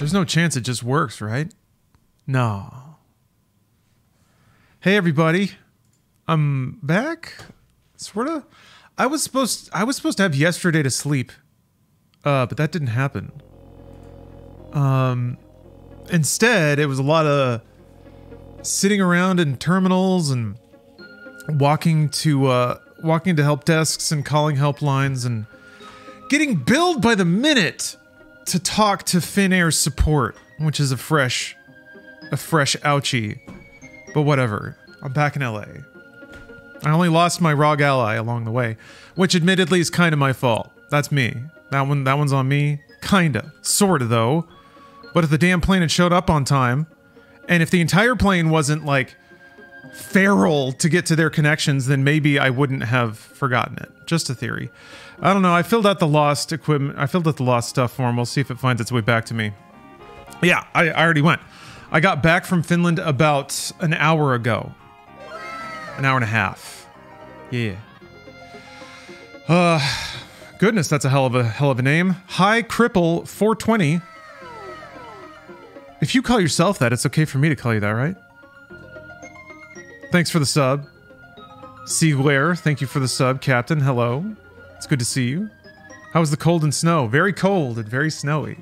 There's no chance it just works, right? No. Hey everybody. I'm back. Sorta. I was supposed to have yesterday to sleep. But that didn't happen. Instead, it was a lot of sitting around in terminals and walking to help desks and calling helplines and getting billed by the minute to talk to Finnair support, which is a fresh ouchie. But whatever. I'm back in LA. I only lost my ROG ally along the way, which admittedly is kind of my fault. That's me. That one's on me. Kinda. Sorta, though. But if the damn plane had showed up on time, and if the entire plane wasn't, like, feral to get to their connections, then maybe I wouldn't have forgotten it. Just a theory. I don't know. I filled out the lost equipment. I filled out the lost stuff form. We'll see if it finds its way back to me. Yeah, I already went. I got back from Finland about an hour ago. An hour and a half. Yeah. Goodness, that's a hell of a name. Hi, Cripple 420. If you call yourself that, it's okay for me to call you that, right? Thanks for the sub. Seaware, thank you for the sub. Captain, hello. It's good to see you. How was the cold and snow? Very cold and very snowy.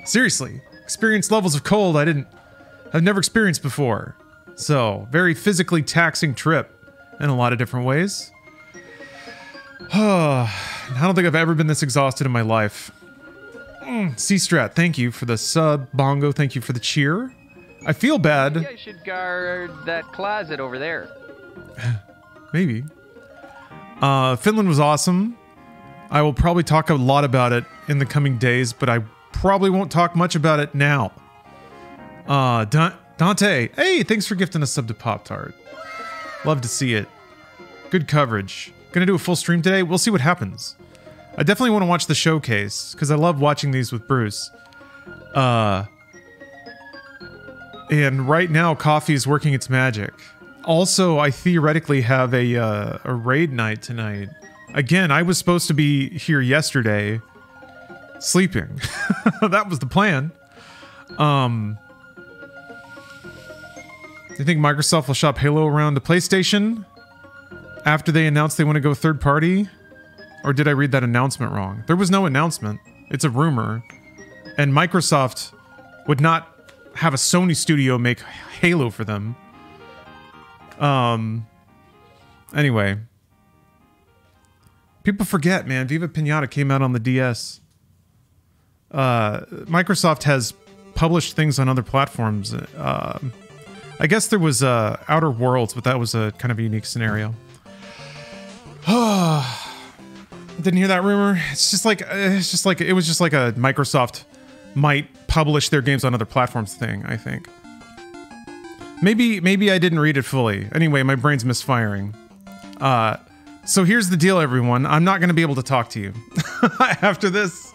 Seriously, experienced levels of cold I've never experienced before. So, very physically taxing trip in a lot of different ways. I don't think I've ever been this exhausted in my life. C-Strat, thank you for the sub. Bongo, thank you for the cheer. I feel bad. Maybe I should guard that closet over there. Maybe. Finland was awesome. I will probably talk a lot about it in the coming days, but I probably won't talk much about it now. Dante, hey, thanks for gifting a sub to Pop-Tart. Love to see it. Good coverage. Gonna do a full stream today? We'll see what happens. I definitely want to watch the showcase, because I love watching these with Bruce. And right now, coffee is working its magic. Also, I theoretically have a raid night tonight. Again, I was supposed to be here yesterday, sleeping. That was the plan. Do you think Microsoft will shop Halo around the PlayStation after they announce they want to go third party? Or did I read that announcement wrong? There was no announcement. It's a rumor. And Microsoft would not have a Sony studio make Halo for them. Anyway. People forget, man. Viva Pinata came out on the DS. Microsoft has published things on other platforms. I guess there was Outer Worlds, but that was a kind of a unique scenario. Didn't hear that rumor. It was just like a Microsoft might publish their games on other platforms thing, I think. Maybe I didn't read it fully. Anyway, my brain's misfiring. So here's the deal, everyone. I'm not going to be able to talk to you after this.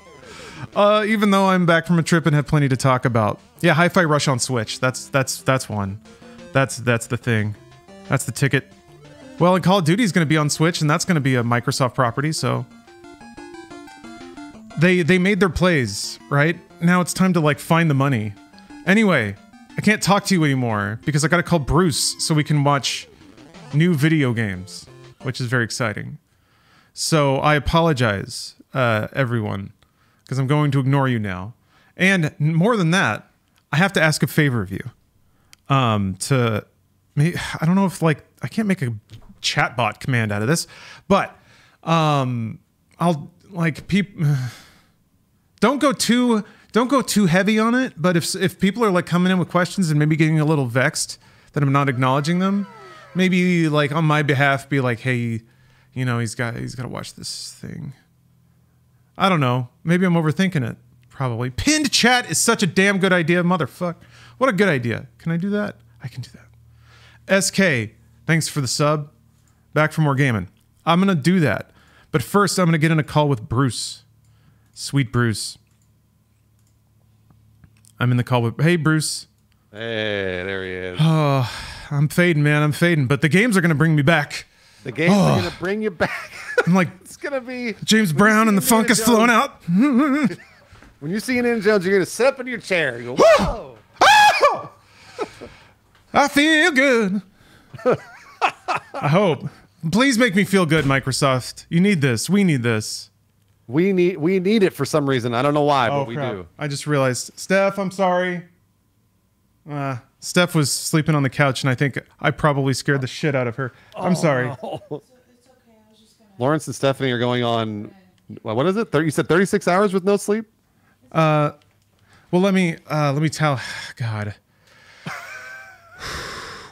Even though I'm back from a trip and have plenty to talk about. Yeah, Hi-Fi Rush on Switch. That's one. That's the thing. That's the ticket. Well, and Call of Duty is going to be on Switch, and that's going to be a Microsoft property, so... They made their plays, right? Now it's time to, like, find the money. Anyway, I can't talk to you anymore, because I gotta call Bruce so we can watch new video games, which is very exciting. So, I apologize, everyone, because I'm going to ignore you now. And, more than that, I have to ask a favor of you. I don't know if, like, I can't make a chatbot command out of this, but I'll like don't go too heavy on it, but if people are like coming in with questions and maybe getting a little vexed that I'm not acknowledging them, maybe like on my behalf be like, hey, you know, he's got to watch this thing. I don't know, maybe I'm overthinking it. Probably. Pinned chat is such a damn good idea, motherfucker. What a good idea. Can I do that? I can do that. SK, thanks for the sub. Back for more gaming. I'm going to do that. But first, I'm going to get in a call with Bruce. Sweet Bruce. I'm in the call with... Hey, Bruce. Hey, there he is. Oh, I'm fading, man. I'm fading. But the games are going to bring me back. The games are going to bring you back. I'm like... It's going to be... James Brown and the funk is flowing out. When you see Indiana Jones, you're gonna sit up in your chair. You go, whoa! Oh! I feel good. I hope. Please make me feel good, Microsoft. You need this. We need this. We need it for some reason. I don't know why, but we do. I just realized. Steph, I'm sorry. Steph was sleeping on the couch, and I think I probably scared the shit out of her. I'm sorry. No. It's okay. I was just gonna... Lawrence and Stephanie are going on, what is it? You said 36 hours with no sleep? Well, let me tell. God.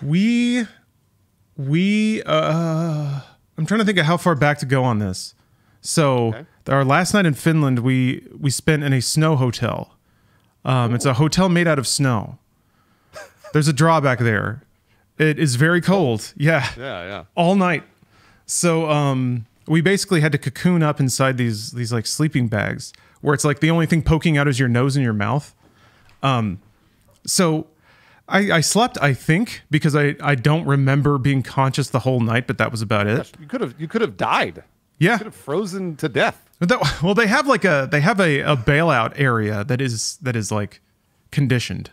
I'm trying to think of how far back to go on this. So our last night in Finland, we spent in a snow hotel. It's a hotel made out of snow. There's a drawback there. It is very cold. Yeah. Yeah. All night. So we basically had to cocoon up inside these like sleeping bags where it's like the only thing poking out is your nose and your mouth. So I slept, I think, because I don't remember being conscious the whole night, but that was about it. Gosh, you could have died. Yeah. You could have frozen to death. Well, they have a bailout area that is like conditioned.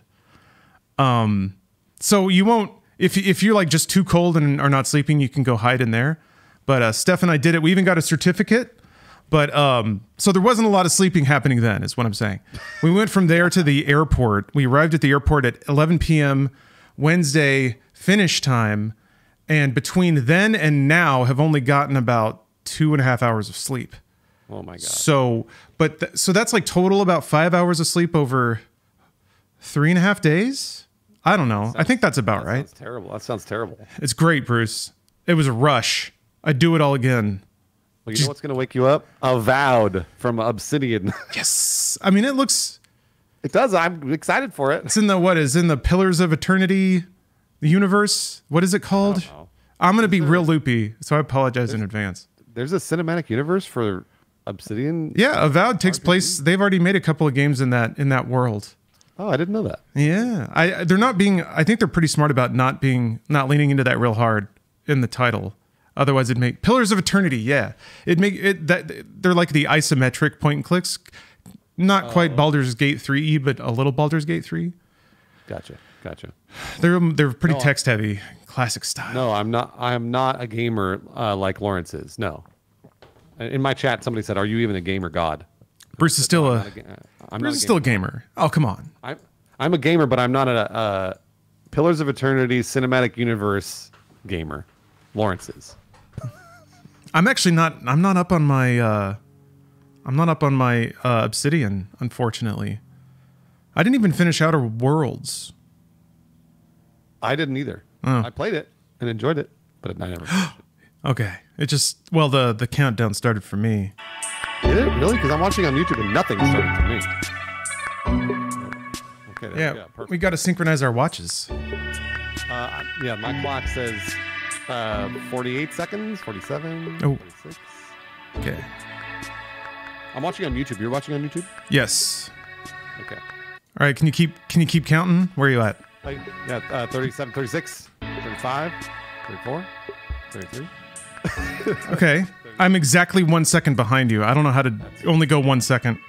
So you won't, if you're like just too cold and are not sleeping, you can go hide in there. But Steph and I did it. We even got a certificate. But so there wasn't a lot of sleeping happening then, is what I'm saying. We went from there to the airport. We arrived at the airport at 11 p.m. Wednesday finish time, and between then and now have only gotten about 2.5 hours of sleep. Oh my god! So, so that's like total about 5 hours of sleep over 3.5 days. I don't know. I think that's about right. Sounds terrible. That sounds terrible. It's great, Bruce. It was a rush. I'd do it all again. Well, you know what's going to wake you up? Avowed from Obsidian. Yes. I mean, it looks... It does. I'm excited for it. It's in the Pillars of Eternity universe. What is it called? I'm going to be real loopy, so I apologize in advance. There's a cinematic universe for Obsidian? Yeah, Avowed takes place... They've already made a couple of games in that world. Oh, I didn't know that. Yeah. They're not being... I think they're pretty smart about not leaning into that real hard in the title. Otherwise, it'd make Pillars of Eternity. Yeah, they're like the isometric point and clicks, not quite Baldur's Gate 3, but a little Baldur's Gate 3. Gotcha. They're pretty text heavy, classic style. No, I'm not. I am not a gamer like Lawrence is. No. In my chat, somebody said, "Are you even a gamer god?" Bruce is still a gamer. Oh, come on. I'm a gamer, but I'm not a Pillars of Eternity cinematic universe gamer. Lawrence is. I'm actually not. I'm not up on my Obsidian, unfortunately. I didn't even finish Outer Worlds. I didn't either. I played it and enjoyed it, but I never finished it. Okay. It just the countdown started for me. Did it really? Because I'm watching on YouTube and nothing started for me. Okay. There we go. Perfect. We got to synchronize our watches. Yeah, my clock says 48 seconds, 47, 46. Okay. I'm watching on YouTube. You're watching on YouTube? Yes. Okay. All right. Can you keep counting? Where are you at? 37, 36, 35, 34, 33. Okay. I'm exactly 1 second behind you. I don't know how to only go 1 second.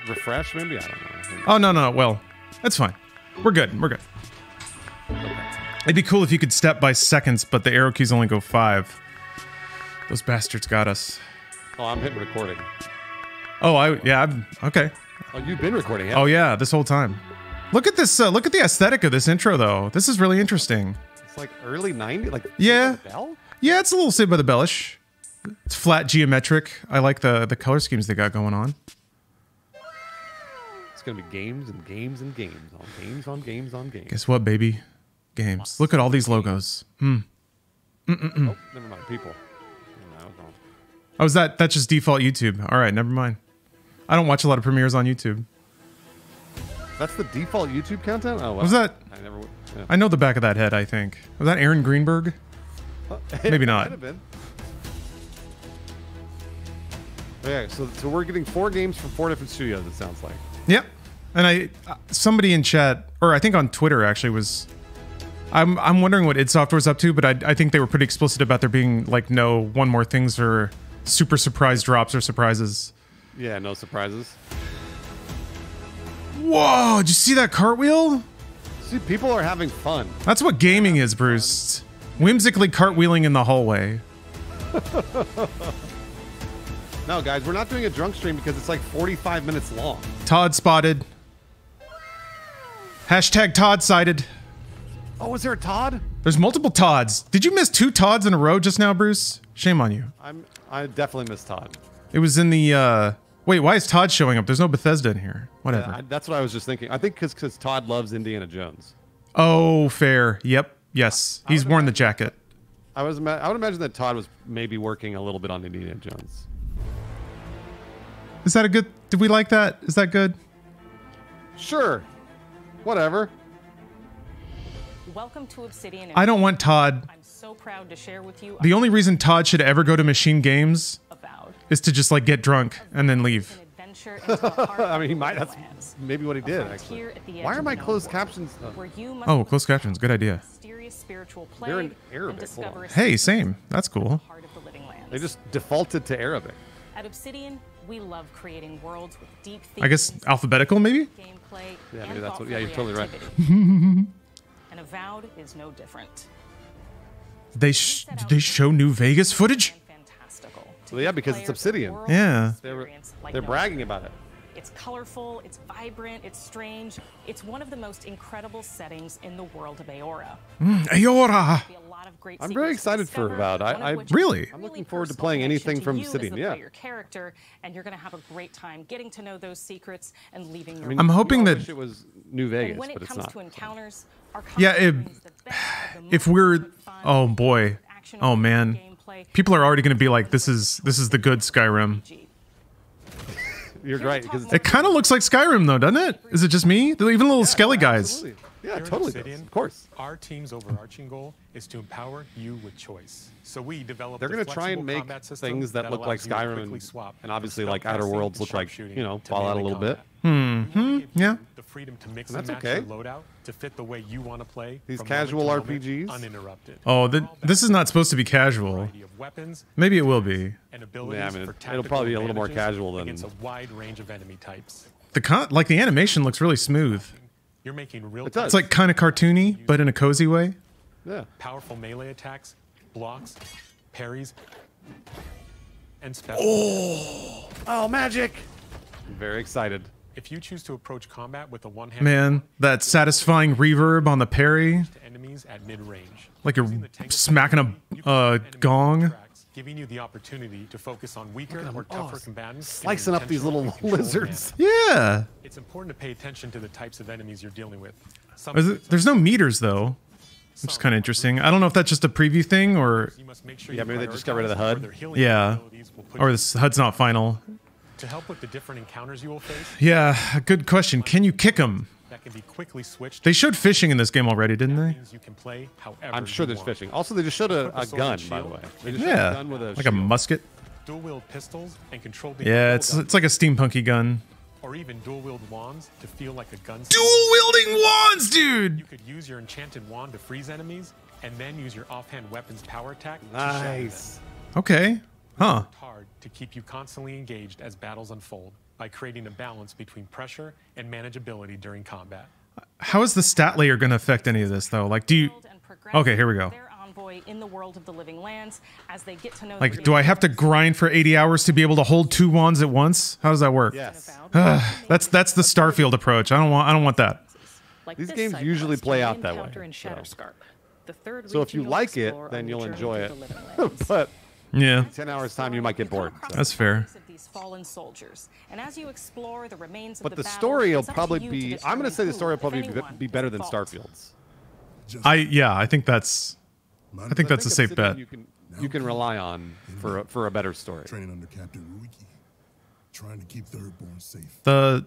Refresh, maybe? I don't know. Oh, no. Well, that's fine. We're good. Okay. It'd be cool if you could step by seconds, but the arrow keys only go 5. Those bastards got us. Oh, I'm hitting recording. Oh, I'm okay. Oh, you've been recording, yeah? Oh, yeah, this whole time. Look at this. Look at the aesthetic of this intro, though. This is really interesting. It's like early 90s? Like, yeah. Saved by the Bell? Yeah, it's a little Saved by the Bellish. It's flat geometric. I like the color schemes they got going on. It's going to be games and games and games on games on games on games. Guess what, baby? Games. Look at all these logos. Oh, never mind. People. Oh, is that's just default YouTube? All right, never mind. I don't watch a lot of premieres on YouTube. That's the default YouTube content? Oh, wow. Was that? Yeah. I know the back of that head, I think. Was that Aaron Greenberg? Maybe not. Might have been. Yeah, so we're getting 4 games from 4 different studios, it sounds like. Yep. And somebody in chat, or I think on Twitter actually was... I'm wondering what id Software's up to, but I think they were pretty explicit about there being like no one more things or super surprise drops or surprises. Yeah, no surprises. Whoa, did you see that cartwheel? See, people are having fun. That's what gaming is, Bruce. Whimsically cartwheeling in the hallway. No, guys, we're not doing a drunk stream because it's like 45 minutes long. Todd spotted. Hashtag Todd sighted. Oh, was there a Todd? There's multiple Todds. Did you miss 2 Todds in a row just now, Bruce? Shame on you. I definitely missed Todd. It was in the, wait, why is Todd showing up? There's no Bethesda in here. Whatever. Yeah, that's what I was just thinking. I think because Todd loves Indiana Jones. Oh, fair. Yep. Yes. He's worn the jacket. I would imagine that Todd was maybe working a little bit on Indiana Jones. Is that a good... Did we like that? Is that good? Sure. Whatever. Welcome to Obsidian. I don't want Todd. I'm so proud to share with you. The only reason Todd should ever go to Machine Games is to just like get drunk and then leave. I mean, he might. That's maybe what he did, actually. Why are my closed captions? Oh, closed captions. Good idea. They're in Arabic. Hey, same. That's cool. They just defaulted to Arabic. At Obsidian, we love creating worlds with deep I guess alphabetical, maybe? gameplay. Yeah, maybe that's what. Yeah, you're totally right. And Avowed is no different. They show New Vegas footage? Well, yeah, because it's Obsidian. Yeah. They're bragging about it. It's colorful, it's vibrant, it's strange. It's one of the most incredible settings in the world of Aora. Aora! I'm very excited for Avowed. Really? I'm looking forward to playing anything from Obsidian. Yeah. Your character, and you're going to have a great time getting to know those secrets and leaving your. I mean, I'm hoping that it was New Vegas, when it but it's comes not. to encounters, our yeah, if we're oh boy, oh man, people are already going to be like, this is the good Skyrim. You're right, because It kind of looks like Skyrim though, doesn't it? Is it just me? Even little skelly guys. Absolutely. Yeah, totally. Does. Of course. Our team's overarching goal is to empower you with choice. So we develop. They're going to try and make things that look like Skyrim and obviously like Outer Worlds look like, you know, Fallout a little bit. Yeah. The freedom to mix and match okay. your loadout to fit the way you want to play. These from casual moment to moment, RPGs. uninterrupted. Oh, this is not supposed to be casual. Variety of weapons Maybe it will be. and abilities Yeah, I mean, for it'll probably be a little more advantages casual than. against a wide range of enemy types. The animation looks really smooth. You're making real It does. It's like kind of cartoony, but in a cozy way. Yeah. powerful melee attacks, blocks, parries, and special. Oh, magic! I'm very excited. If you choose to approach combat with a one-handed Man, that satisfying reverb on the parry, to enemies at mid-range, like you're using the tangle smacking technique, you a can hit enemy gong. tracks, giving you the opportunity to focus on weaker or tougher combatants, in an Slicing up these intentional little and controlled lizards. manner. Yeah. It's important to pay attention to the types of enemies you're dealing with. Some There's no meters though, which is kind of interesting. I don't know if that's just a preview thing or you must make sure Yeah, you maybe they just got rid of the prioritize HUD. where their healing yeah, abilities will put or you. this HUD's not final. To help with the different encounters you will face, Yeah, good question. Can you kick them? that can be quickly switched. They showed fishing in this game already, didn't That they? means you can play however I'm sure you there's want. fishing. Also, they just showed a Equip a sword gun, and by the shield. way. They just showed a Yeah, gun with a like a shield. musket. Dual wield pistols and control the Yeah, control it's like a steampunky gun. or even dual wield wands to feel like a gun. Dual wielding wands, dude. You could use your enchanted wand to freeze enemies, and then use your offhand weapon's power attack to shatter them. Nice. Okay, huh? Worked hard to keep you constantly engaged as battles unfold by creating a balance between pressure and manageability during combat. How is the stat layer going to affect any of this though? Like, do you? Okay, here we go. Their envoy in the world of the living lands as they get to know Like, do I have to grind for 80 hours to be able to hold 2 wands at once? How does that work? Yes. That's the Starfield approach. I don't want that. These games usually play out that way, So if you like it, then you'll enjoy it. But Yeah, 10 hours time, you might get bored. that's fair. These fallen soldiers. And as you explore the remains of But the battle, story will it's up to probably you to be. I'm going to determine say the who, story will if probably anyone, be is better at than fault. Starfield's. I think that's a safe Obsidian bet. You can rely on for a better story. Training under Captain Ruiki, trying to keep Thirdborn safe. The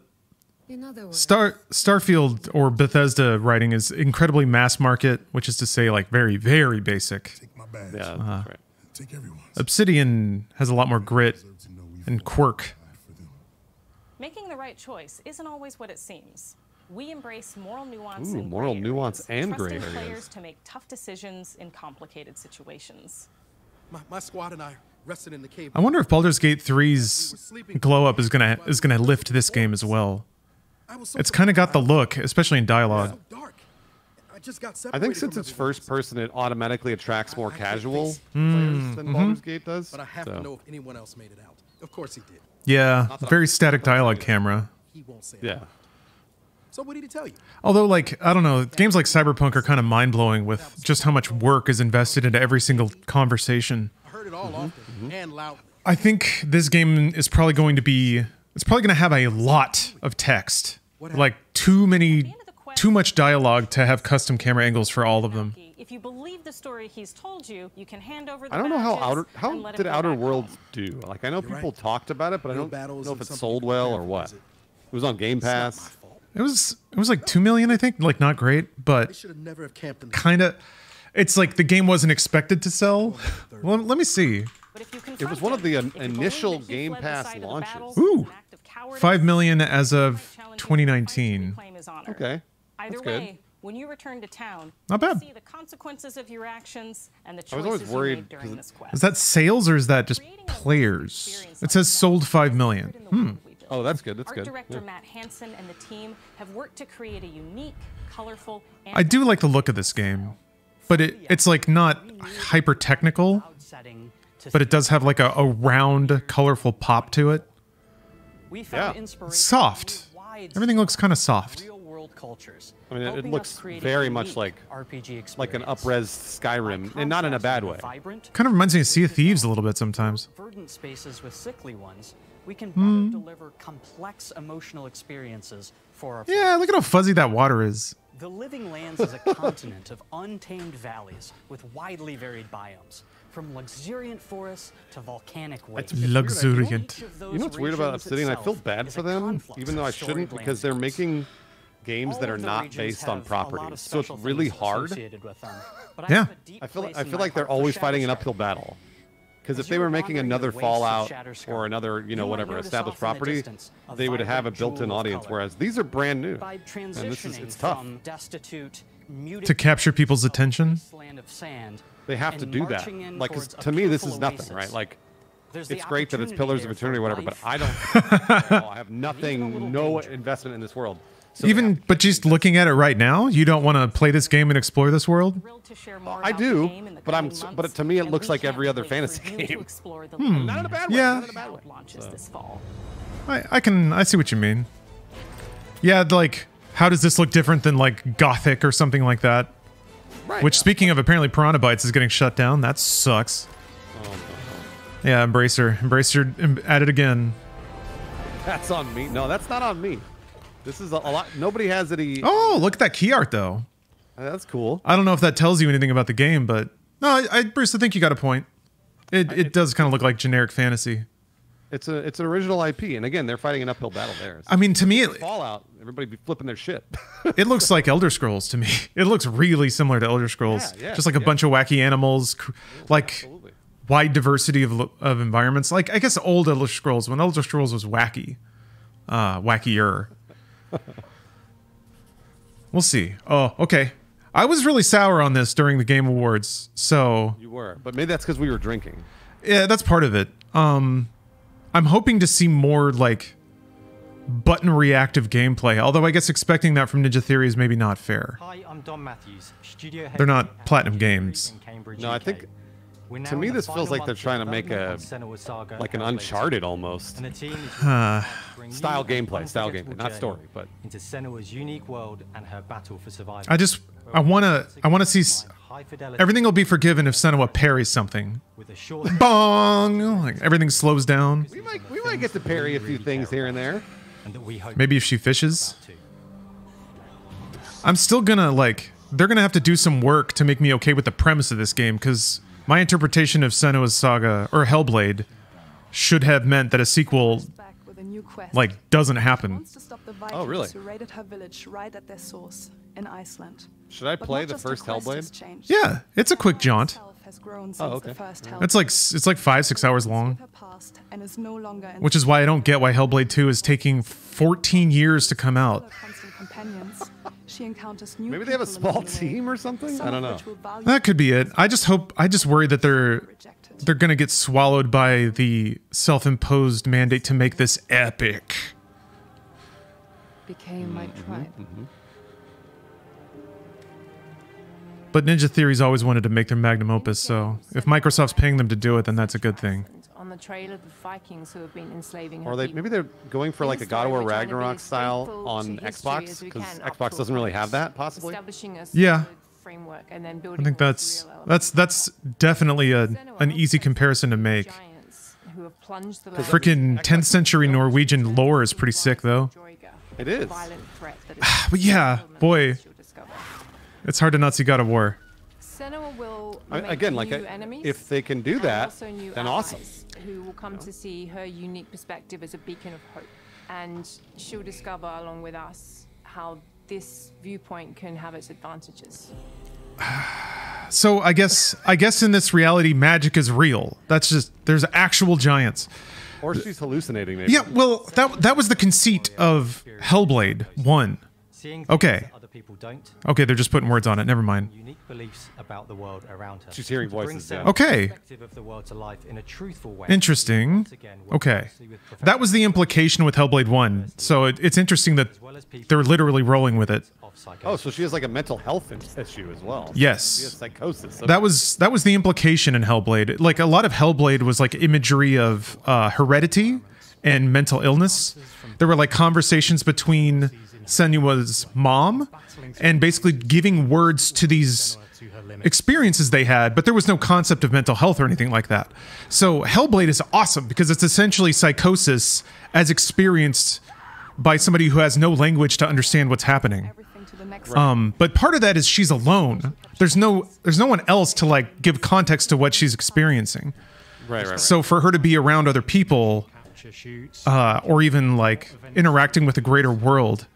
In other words, Starfield or Bethesda writing is incredibly mass market, which is to say, like very, very basic. Take my badge. Yeah, that's right. Take everyone's. Obsidian has a lot more grit Deserve to know we and fought quirk. hard for them. Making the right choice isn't always what it seems. We embrace moral nuance Ooh, and moral gray nuance areas, and gray trusting areas. players to make tough decisions in complicated situations. My squad and I rested in the cave. I wonder if Baldur's Gate 3's glow up is gonna lift this game as well. It's kind of got the look, especially in dialogue. So dark. I just got I separated think since from it's everyone first else. person, it automatically attracts more I can't casual face players than Baldur's Gate does. But I have so. to know if anyone else made it out. Of course he did. Yeah, that very I'm- static not that I'm dialogue saying camera. He won't say Yeah. it. So what did he tell you? Although, like, I don't know, games like Cyberpunk are kind of mind-blowing with just how much work is invested into every single conversation. I heard it all often and loudly. I think this game is probably going to be, it's probably going to have a lot of text. Like, too much dialogue to have custom camera angles for all of them. If you believe the story he's told you, you can hand over the I don't know how badges how and let him did go Outer back Worlds home. do? Like I know You're people right. talked about it, but I Real don't battles know if and it something sold to well prepare or for, what. is it? It was on Game It's not my Pass. fault. It was like 2 million, I think. Like, not great, They but should have never have camped in the kind of. It's like the game wasn't expected to sell. Well, let me see. But if you It was confront one of the him, if you believe initial that he Game fled the Pass site of the launches. battles Ooh. as an act of cowardice, 5 million as he of might challenge you to 2019. reclaim his honor. Okay. Either That's good. way, when you return to town, Not you'll bad. see the consequences of your actions and the I was always choices you worried made during 'cause- this quest. Is that sales or is that just players? It says sold 5 million. Oh, that's good. That's Art good. director Yeah. Matt Hansen and the team have worked to create a unique, colorful, and I do like the look of this game, but it's like not hyper technical, but it does have like a round, colorful pop to it. We found Yeah. inspiration Soft. in wide Everything looks kind of soft. real-world cultures. I mean, it helping looks us create a very much unique like RPG experience. like an up-res Skyrim, and not in a bad way. Vibrant, Kind of reminds me of Sea of Thieves a little bit sometimes. verdant spaces with sickly ones, we can Hmm. better deliver complex emotional experiences for our Yeah, look at how fuzzy that water is. The Living Lands is a continent of untamed valleys with widely varied biomes, from luxuriant forests to volcanic wastes. Luxuriant. Each of those You know what's weird about regions Obsidian? I feel itself bad is for a them, confluence even though I of shouldn't, storied because they're landscapes. making games All that of are the not regions based on have a lot of properties, so it's special really things hard. associated with them. But Yeah. have a deep I feel place I in feel my like they're heart for always fighting an Shatterstar. uphill battle. Because if As they you're were making wandering the another wastes of Fallout Shatterstar, or another, you might whatever notice established off in the property, distance a they would have a vibrant built-in jewel of audience. color. Whereas these are brand new, By and this transitioning it's tough. from destitute, To capture people's attention? land of sand They have to and do that. marching in Like, 'cause towards a to me, this peaceful is nothing, oasis. right? Like, There's the it's great that it's opportunity Pillars of there Eternity, for whatever, but life. I don't. I have Even a nothing, little no danger. investment in this world. So Even, but just looking at it right now, you don't want to play this game and explore this world? Thrilled to share more I about the do, game in the but I'm coming s- but months, to me it and looks we like can't every other wait for fantasy you game. to explore the Not in a bad way. Yeah. Not in a bad way. launches this fall. I see what you mean. Yeah, like, how does this look different than like Gothic or something like that? Right. Which, speaking of, apparently Piranha Bytes is getting shut down. That sucks. Yeah, Embracer at it again. That's on me. No, that's not on me. This is a lot. Nobody has any. Oh, look at that key art though. That's cool. I don't know if that tells you anything about the game, but no, Bruce, I think you got a point. It does kind of look like generic fantasy. It's an original IP, and again, they're fighting an uphill battle there. I mean, to me, Fallout, everybody be flipping their shit. it looks like Elder Scrolls to me. It looks really similar to Elder Scrolls. Yeah, Just like a bunch of wacky animals, like Absolutely. wide diversity of environments. Like, I guess old Elder Scrolls, when Elder Scrolls was wacky. Wackier. We'll see. Oh, okay. I was really sour on this during the Game Awards, so You were, but maybe that's because we were drinking. yeah, that's part of it. I'm hoping to see more like button reactive gameplay. Although I guess expecting that from Ninja Theory is maybe not fair. Hi, I'm Don Matthews, studio head They're not at Platinum Ninja Games. Theory in Cambridge, No, I UK. think We're to now me in the this feels final like they're months trying of to make development a on Senua's Saga like an Hellblade 2, Uncharted almost. and the team is working hard to bring Style you an gameplay, style unforgettable gameplay, not journey story, but into Senua's unique world and her battle for survival. I want to see High fidelity everything will be forgiven if Senua parries something. with a short Bong! Like everything slows down. we might get to parry a few things here and there. and that we hope Maybe if she fishes. to. I'm still gonna like. They're gonna have to do some work to make me okay with the premise of this game, because my interpretation of Senua's Saga or Hellblade should have meant that a sequel like doesn't happen. Oh, really? Who raided her village right at their source in Iceland. Should I But play not the just her first quest has Hellblade? changed. Yeah, it's a quick jaunt. Herself has grown since okay. the first It's like 5-6 hours long, with her past and is no longer in which is why I don't get why Hellblade 2 is taking 14 years to come out. her constant companions. She encounters new Maybe they have a people small along the way, team or something. some I don't of know. which will value That could be it. I just worry that rejected. they're gonna get swallowed by the self-imposed mandate to make this epic. became my tribe. But Ninja Theory's always wanted to make their magnum opus, so if Microsoft's paying them to do it, then that's a good thing. On the trail of the Vikings who have been enslaving her Or people. maybe they're going for like a God of War We're trying to be Ragnarok as style faithful on to history Xbox, as we because can up Xbox to doesn't really have points, that, possibly. Establishing a Yeah. solid framework and then I building think towards that's definitely an easy comparison to make. giants who have plunged the land Frickin' 10th century Norwegian lore is pretty sick, though. It is. violent threat that is But yeah, boy, she'll discover. it's hard to not see God of War. Senua will Again, make like new enemies if they can do and that, also new then allies awesome. who will come to see her unique perspective as a beacon of hope, and she'll discover along with us how this viewpoint can have its advantages. So I guess in this reality, magic is real. That's just there's actual giants. Or she's hallucinating. Maybe. Yeah, well, that was the conceit of Hellblade 1. Okay. Other people don't. Okay, they're just putting words on it. Never mind. Unique beliefs about the world around her. She's hearing To bring voices, yeah. Senua's Okay. perspective of the world to life in a truthful way. Interesting. Once again, work Okay. closely with That was the implication with Hellblade 1. So it's interesting that they're literally rolling with it. Oh, so she has like a mental health issue as well. Yes. She has psychosis. That was the implication in Hellblade. Like a lot of Hellblade was like imagery of heredity and mental illness. There were like conversations between Senua's mom and basically giving words to these experiences they had, but there was no concept of mental health or anything like that. So Hellblade is awesome because it's essentially psychosis as experienced by somebody who has no language to understand what's happening. But part of that is she's alone. There's no one else to like give context to what she's experiencing. Right. So for her to be around other people, or even like interacting with a greater world,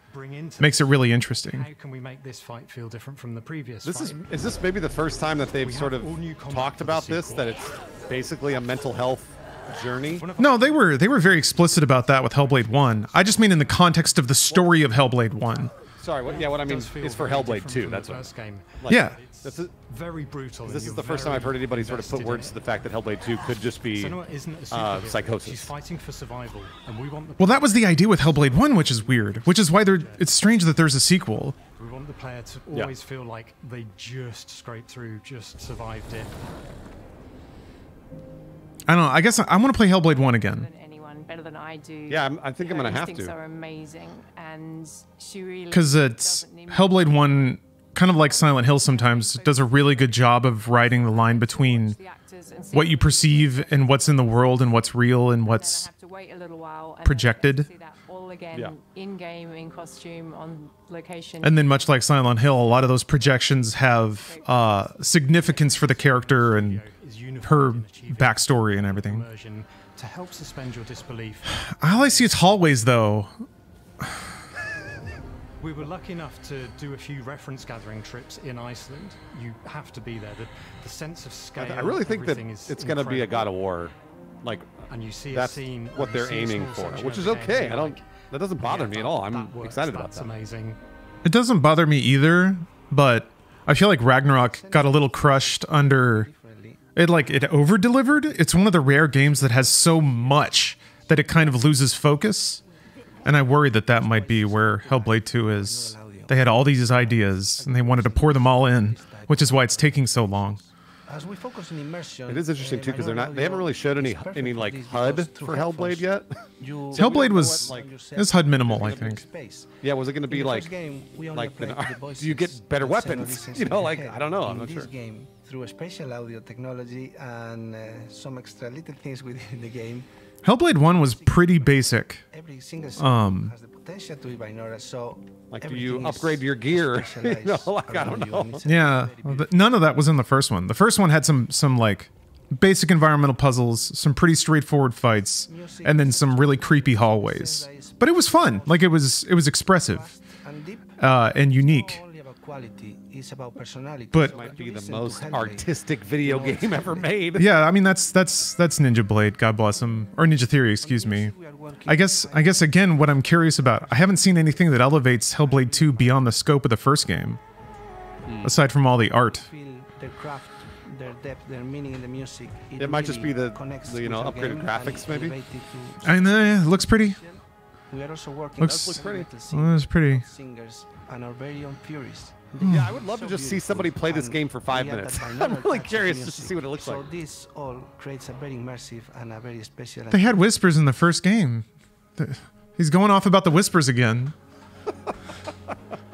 makes it really interesting. How can we make this fight feel different from the previous Is fight? this maybe the first time that they've sort of talked about this? That it's basically a mental health journey? No, they were very explicit about that with Hellblade 1. I just mean in the context of the story of Hellblade 1. Sorry, what I mean is for Hellblade 2. That's what. First game. Like, Yeah. Very brutal. This is the first time I've heard anybody sort of put words to the fact that Hellblade 2 could just be Senua isn't a superhero. She's psychosis. fighting for survival, and we want the Well, that was the idea with Hellblade 1, which is weird. Which is why it's strange that there's a sequel. we want the player to always feel like they just scraped through, just survived it. I don't know. I guess I want to play Hellblade 1 again. Anyone better than I do. Yeah, I think I'm Her gonna have instincts to. are amazing, and she really Because it's Hellblade 1, kind of like Silent Hill sometimes, does a really good job of riding the line between what you perceive and what's in the world and what's real and what's have to wait a little while and projected. see that all again in game, in costume, on location. And then much like Silent Hill, a lot of those projections have significance for the character and her backstory and everything. Immersion to help suspend your disbelief. All I see is hallways, though. We were lucky enough to do a few reference gathering trips in Iceland. You have to be there. The sense of scale. I really think that everything is it's going to be a God of War. Like, and you see that's a scene, what you they're see a aiming small for, section which of is the okay. game, I you're don't. like, That doesn't bother me at all. I'm that works, excited about that's that. amazing. It doesn't bother me either, but I feel like Ragnarok got a little crushed under it. Like it over delivered. It's one of the rare games that has so much that it kind of loses focus, and I worry that might be where Hellblade 2 is. They had all these ideas and they wanted to pour them all in, which is why it's taking so long. As we focus on immersion, It is interesting too because they haven't really showed any like HUD for Hellblade yet. Hellblade was HUD minimal, I think. Yeah, was it going to be like do you get better weapons? You know, like I don't know. I'm not sure. Game, through a special audio technology and some extra little things within the game. Hellblade 1 was pretty basic. Every single song has the potential to be binaural, so like do you upgrade your gear? You know, like I don't know. Yeah, none of that was in the first one. The first one had some like basic environmental puzzles, some pretty straightforward fights, and then some really creepy hallways. But it was fun. Like it was expressive and unique. But it might be the most artistic video game ever made. Yeah, I mean that's Ninja Blade, God bless him, or Ninja Theory, excuse me. I guess again, what I'm curious about, I haven't seen anything that elevates Hellblade 2 beyond the scope of the first game, aside from all the art. Their depth, their meaning in the music. It might just be the upgraded graphics, maybe. And it looks pretty. We are also working Looks- with pretty. Well, that's pretty. singers and our very own purists. Yeah, I would love to So just see somebody beautiful, play this and game for 5 we add minutes. that I'm binaural really touch of curious just to music. see what it looks so like. this all creates a very immersive and a very special. They had whispers in the first game. He's going off about the whispers again.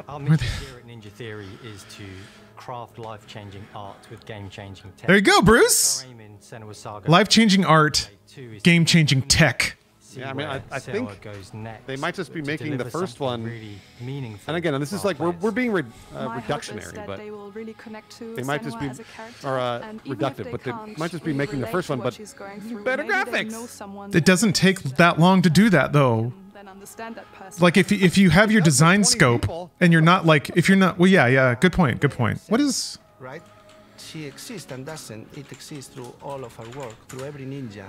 Our mission here at Ninja Theory is to craft life-changing art with game-changing tech. There you go, Bruce. Our aim in Senua Saga Life-changing art, game-changing tech. Yeah, I mean, I where think Senua goes next they might just be to making the deliver first something one. really meaningful And again, this is for our like we're players. being My hope is reductionary, that but they will really connect to they might just Senua be as a character, or and even if reductive, but they can't might just be really making the relate first to one, what but she's going through, better maybe they graphics. know someone It doesn't take that long to do that, though. then understand that person. Like if you have your design scope and you're not like if you're not well yeah good point. What is Right? She exists and doesn't. It exists through all of our work, through every ninja.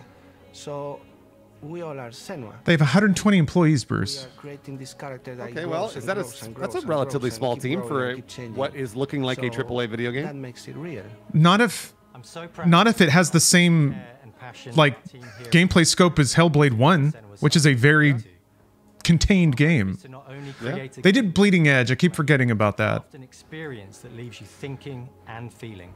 So we all are Senua. they have 120 employees, We Bruce. are creating this character that okay. grows Well, and is that grows and that's a grows and relatively grows and small keep team growing for and keep changing. what is looking like a So AAA video That game? makes it real. Not if I'm so proud not if it has the same and passion like our team here gameplay scope as Hellblade 1, which is a very contained game. to not only create a They did Bleeding Edge. I keep forgetting about that. an experience that leaves you thinking and feeling.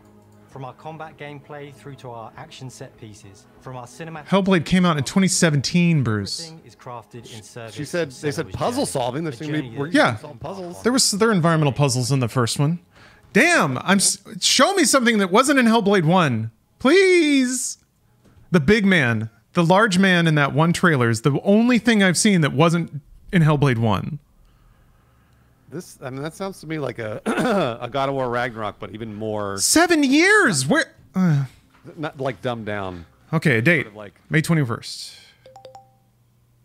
From our combat gameplay through to our action set pieces, from our cinematic Hellblade came out in 2017, Bruce. everything is crafted in service. She said of they said Senua's puzzle journey. solving. They're A saying journey we're that Yeah. solving puzzles. There were environmental puzzles in the first one. Damn, show me something that wasn't in Hellblade 1. Please. The big man, the large man in that one trailer is the only thing I've seen that wasn't in Hellblade 1. This, I mean, that sounds to me like a a God of War Ragnarok, but even more 7 years. Where not like dumbed down. Okay, a date. Sort of like, May 21st.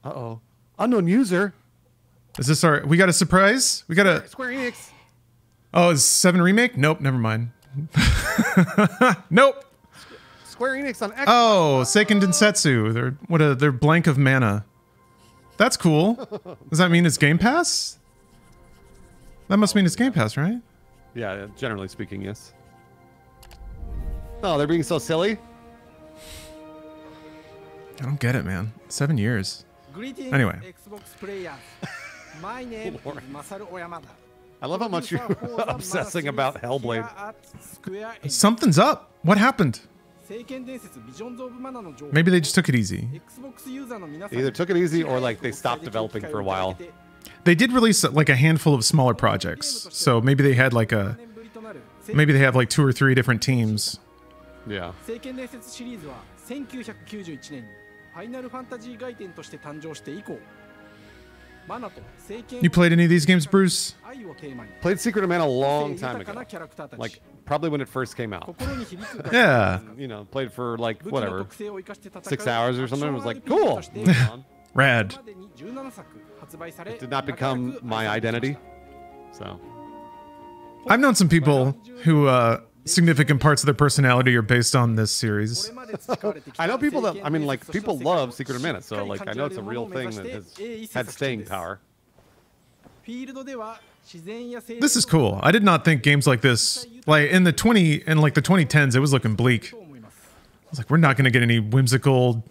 uh-oh, unknown user. Is this our we got a surprise? We got a Square Enix. Oh, is 7 remake? Nope, never mind. Nope. Square Enix on Xbox. Oh, Seiken Densetsu. They're blank of mana. That's cool. Does that mean it's Game Pass? That must mean it's Game Pass, right? Yeah, generally speaking, yes. Oh, they're being so silly. I don't get it, man. 7 years. Greetings, Anyway. Xbox players. My name is Masaru Oyamada. I love how much you're obsessing about Hellblade. Something's up. What happened? Maybe they just took it easy. They either took it easy or like they stopped developing for a while. They did release like a handful of smaller projects, so maybe they had like maybe they have like 2 or 3 different teams. Yeah. 聖剣伝説シリーズは1991年にファイナルファンタジー外伝として誕生して以降、マナと聖剣 You played any of these games, Bruce? 愛をテーマに Played Secret of Mana a long 個性 time 豊か ago. なキャラクターたち、 Like probably when it first came out. 心に響く Yeah. You know, played for like 武器の whatever, 特性を生かして戦う 6 hours or something. It was like アクション cool. として Moving on. Rad. これまでに17作発売され It did not become my identity. So I've known some people who significant parts of their personality are based on this series. I know people that I mean, like people love Secret of Mana, so like I know it's a real thing that has had staying power. フィールドでは自然や生 This is cool. I did not think games like this, like in the 2010s, it was looking bleak. I was like, we're not going to get any whimsical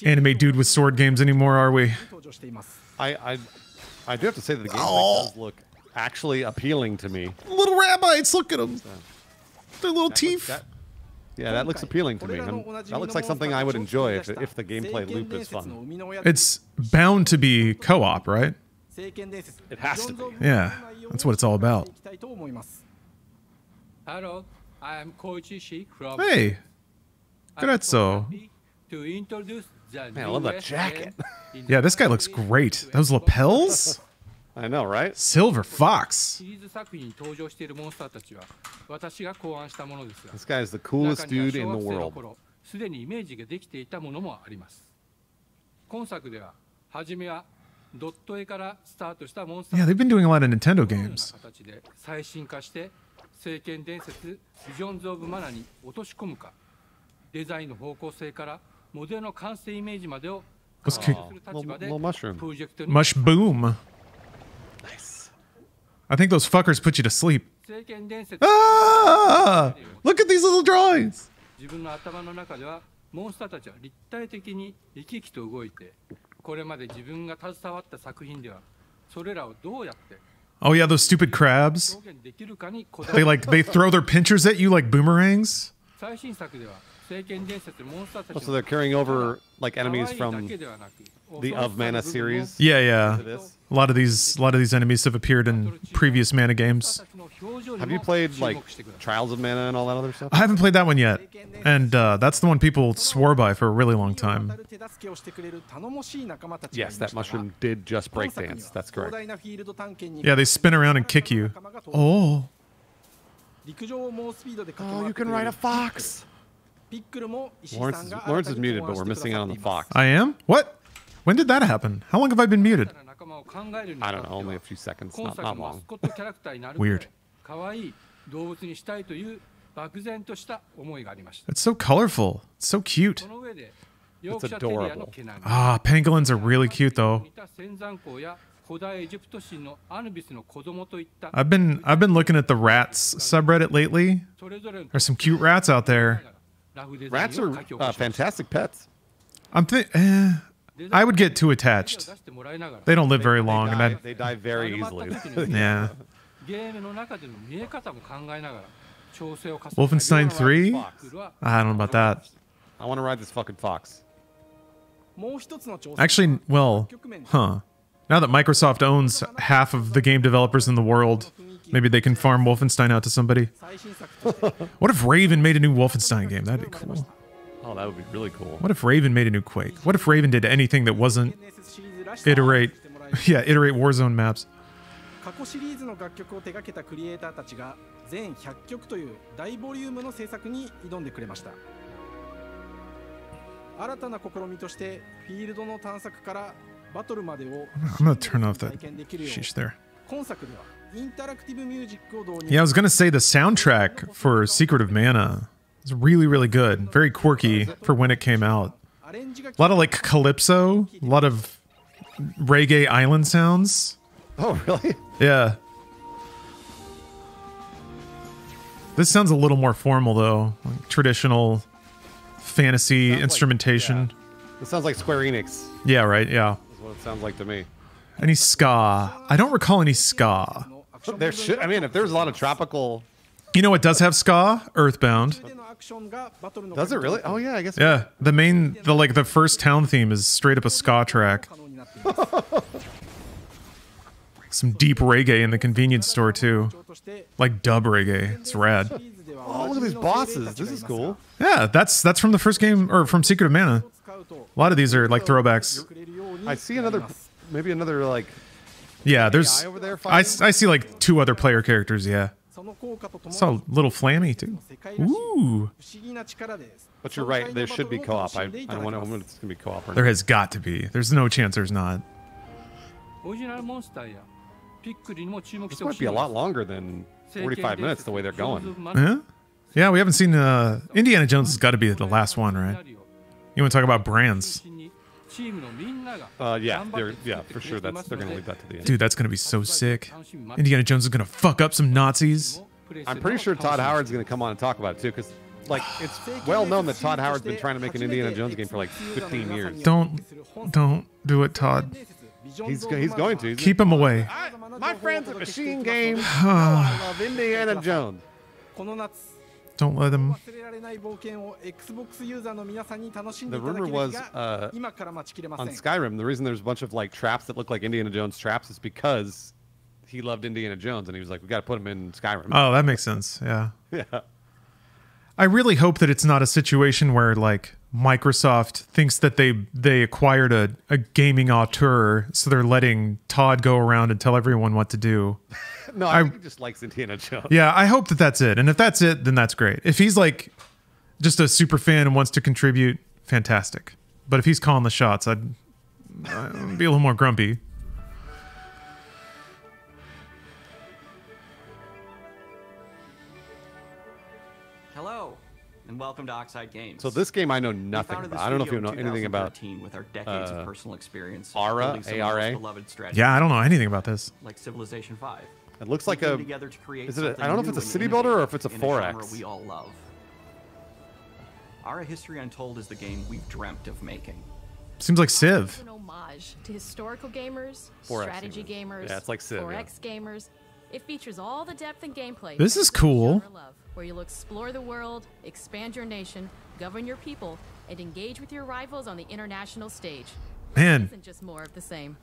anime dude with sword games anymore, are we? 登場しています I do have to say that the gameplay does look actually appealing to me. Little rabbits, look at them. Their little teeth. Yeah, that looks appealing to me. That looks like something I would enjoy if the gameplay loop is fun. It's bound to be co-op, right? 聖剣伝説 It has to be. Yeah, that's what it's all about. いきたいと思います Hello, I am Koichi from. Hey, Grazzo. To introduce the Man, I love that newest jacket. game in Yeah, this guy looks great. Those lapels? I know, right? Silver Fox. シリーズ作品に登場しているモンスターたちは私が考案したものですが This guy is the coolest 中には dude in 小 the 学生の world. 頃すでにイメージができていたものもあります今作では初めはドット絵からスタートしたモンスター Yeah, they've been doing a lot of Nintendo このような games. 形で最新化して聖剣伝説ビジョンズ・オブ・マナに落とし込むかデザインの方向性からモデルの完成イメージまでを Let's 完 kick- 成する立場で Little mushroom. プロジェクトに Mush boom. Nice. I think those fuckers put you to sleep. 聖剣伝説 Ah! Look at these little drawings. 自分の頭の中ではモンスターたちは立体的に生き生きと動いてこれまで自分が携わった作品ではそれらをどうやって Oh yeah, those stupid crabs. 表現できるかにこだわり They throw their pinchers at you like boomerangs. 最新作では聖剣伝説モンスターたち So they're carrying over like enemies from the Of Mana series. Yeah, yeah. into this. A lot of these enemies have appeared in previous Mana games. Have you played like Trials of Mana and all that other stuff? I haven't played that one yet, and that's the one people swore by for a really long time. Yes, that mushroom did just break dance. That's correct. Yeah, they spin around and kick you. Oh. Oh, you can ride a fox. Lawrence is muted, but we're missing out on the fox. I am? What? When did that happen? How long have I been muted? I don't know, only a few seconds, not long. Weird. 可愛い動物にしたいという漠然とした思いがありました。 It's so colorful. It's so cute. その上でヨークシャテリアの毛並み Ah, pangolins are really cute though. 似た仙山港や古代エジプト神のアヌビスの子供といった I've been looking at the rats subreddit lately. There's some cute rats out there. Rats are fantastic pets. I would get too attached. They don't live very long, and they die very easily. Yeah. ゲームの中での見え方も考えながら調整を重ね Wolfenstein 3? I don't know about that. I want to ride this fucking fox. Actually, well, huh. Now that Microsoft owns half of the game developers in the world, maybe they can farm Wolfenstein out to somebody. What if Raven made a new Wolfenstein game? That'd be cool. Oh, that would be really cool. What if Raven made a new Quake? What if Raven did anything that wasn't iterate Warzone maps? 過去シリーズの楽曲を手掛けたクリエイターたちが全100曲という大ボリュームの制作に挑んでくれました。新たな試みとしてフィールドの探索からバトルまでを I'm gonna turn off that sheesh there. 今作ではインタラクティブミュージックを導入。 Yeah, I was gonna say the soundtrack for Secret of Mana is really, really good. Very quirky for when it came out. A lot of like calypso, a lot of reggae island sounds. Oh, really? Yeah. This sounds a little more formal though, like traditional fantasy instrumentation. It sounds like Square Enix. Yeah, right. Yeah. That's what it sounds like to me. Any ska? I don't recall any ska. There should. I mean, if there's a lot of tropical. You know what does have ska? Earthbound. Does it really? Oh yeah, I guess. Yeah, the first town theme is straight up a ska track. Some deep reggae in the convenience store too, like dub reggae. It's rad. Oh, look at these bosses. This is cool. Yeah, that's from the first game, or from Secret of Mana. A lot of these are like throwbacks. I see maybe another like. Yeah, there's. Over there I see like 2 other player characters. Yeah. Saw a little Flammy too. Ooh. But you're right. There should be co-op. I don't want to. It's gonna be co-op. There has got to be. There's no chance there's not. This might be a lot longer than 45 minutes the way they're going. Huh? Yeah, we haven't seen Indiana Jones has got to be the last one, right? You want to talk about brands? Yeah, for sure. They're gonna leave that to the end. Dude, that's gonna be so sick. Indiana Jones is gonna fuck up some Nazis. I'm pretty sure Todd Howard's gonna come on and talk about it too, because like it's well known that Todd Howard's been trying to make an Indiana Jones game for like 15 years. Don't do it, Todd. He's going to. Keep him away. My friend's a machine game. I love Indiana Jones. Don't let him. The rumor was on Skyrim, the reason there's a bunch of like traps that look like Indiana Jones traps is because he loved Indiana Jones and he was like, we got to put him in Skyrim. Oh, that makes sense. Yeah. Yeah. I really hope that it's not a situation where like Microsoft thinks that they acquired a gaming auteur, so they're letting Todd go around and tell everyone what to do. No, I think he just likes Indiana Jones. Yeah, I hope that that's it. And if that's it, then that's great. If he's like just a super fan and wants to contribute, fantastic. But if he's calling the shots, I'd be a little more grumpy. Hello, and welcome to Oxide Games. So this game I know nothing about. I don't know if you know anything about with our decades of personal experience. ARA, ARA. Yeah, I don't know anything about this. Like Civilization 5. It looks like a. Is it? I don't know if it's a city builder or if it's a 4X. We all love. ARA History Untold is the game we've dreamt of making. Seems like Civ. An homage to historical gamers, 4X strategy gamers, yeah, it's like Civ, 4X gamers. It features all the depth and gameplay. This is cool. Love, where you'll explore the world, expand your nation, govern your people, and engage with your rivals on the international stage. Man. It isn't just more of the same.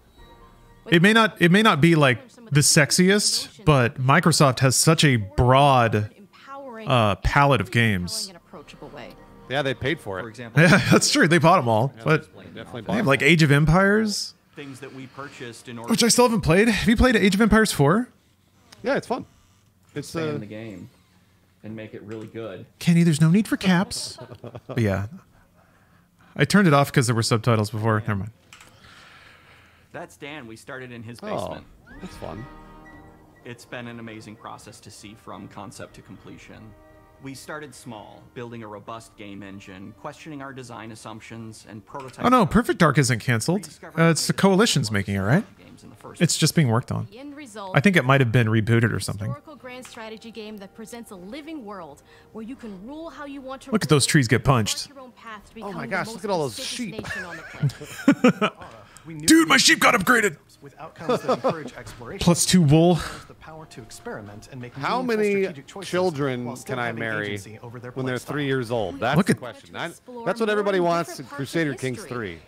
It may not be like the sexiest, but Microsoft has such a broad palette of games. Yeah, they paid for it. For example, Yeah, that's true. They bought them all, but definitely they have like Age of Empires, things that we purchased in order which I still haven't played. Have you played Age of Empires 4? Yeah, it's fun. It's the game and make it really good. Kenny, there's no need for caps. But yeah, I turned it off because there were subtitles before. Never mind. That's Dan. We started in his basement. Oh, that's fun. It's been an amazing process to see from concept to completion. We started small, building a robust game engine, questioning our design assumptions, and prototyping. Oh no, Perfect Dark isn't canceled. It's the Coalition's making it, right? It's just being worked on. I think it might have been rebooted or something. Historical grand strategy game that presents a living world where you can rule how you want to. Look at those trees get punched. Oh my gosh, look at all those sheep. Dude, my sheep got upgraded. With outcomes that encourage exploration. +2 wool. The power to experiment and make How meaningful many strategic choices children while still can I having marry agency over their when they're playstyle. 3 years old? That's Look the at- question. That's what everybody wants in Crusader Kings 3.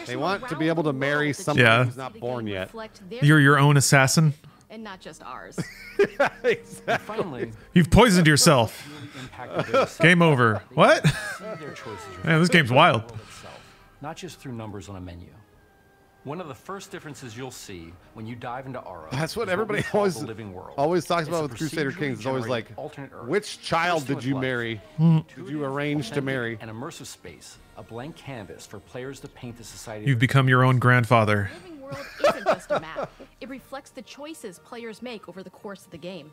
They want to be able to marry somebody Yeah. who's not born yet. You're your own assassin. And not just ours. Exactly. Finally, You've poisoned yourself. Game over. What? Man, this game's wild. not just through numbers on a menu. One of the first differences you'll see when you dive into Ara. That's what is everybody we call always the living world. always talks It's about a with Crusader procedurally Kings. It's always like, generated alternate Earth, which child bursting did with you life. marry? Did you arrange to marry? An immersive space, a blank canvas for players to paint the society. You've become your own grandfather. The world isn't just a map. It reflects the choices players make over the course of the game.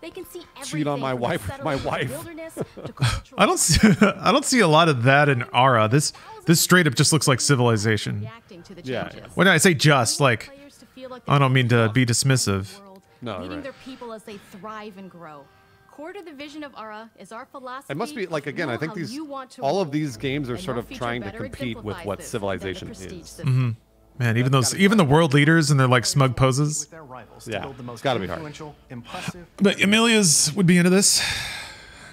They can see everything Cheat on my from wife with my settling in the wife. wilderness to cultural I don't see, I don't see a lot of that in Ara. This straight up just looks like Civilization. reacting to the Yeah. changes. When I say just, like, Players to feel like I don't mean to be dismissive. No, leading right. their people as they thrive and grow. Core to the vision of Ara is our philosophy. It must be like, again, know I think how these you want to all of rule. these games are And sort no of feature trying to better compete with exemplifies what this Civilization than the Prestige is. system. Man, even the world leaders and their like smug poses. Their rivals to Yeah, build the most it's gotta be hard. influential, impressive. But Amelia's would be into this.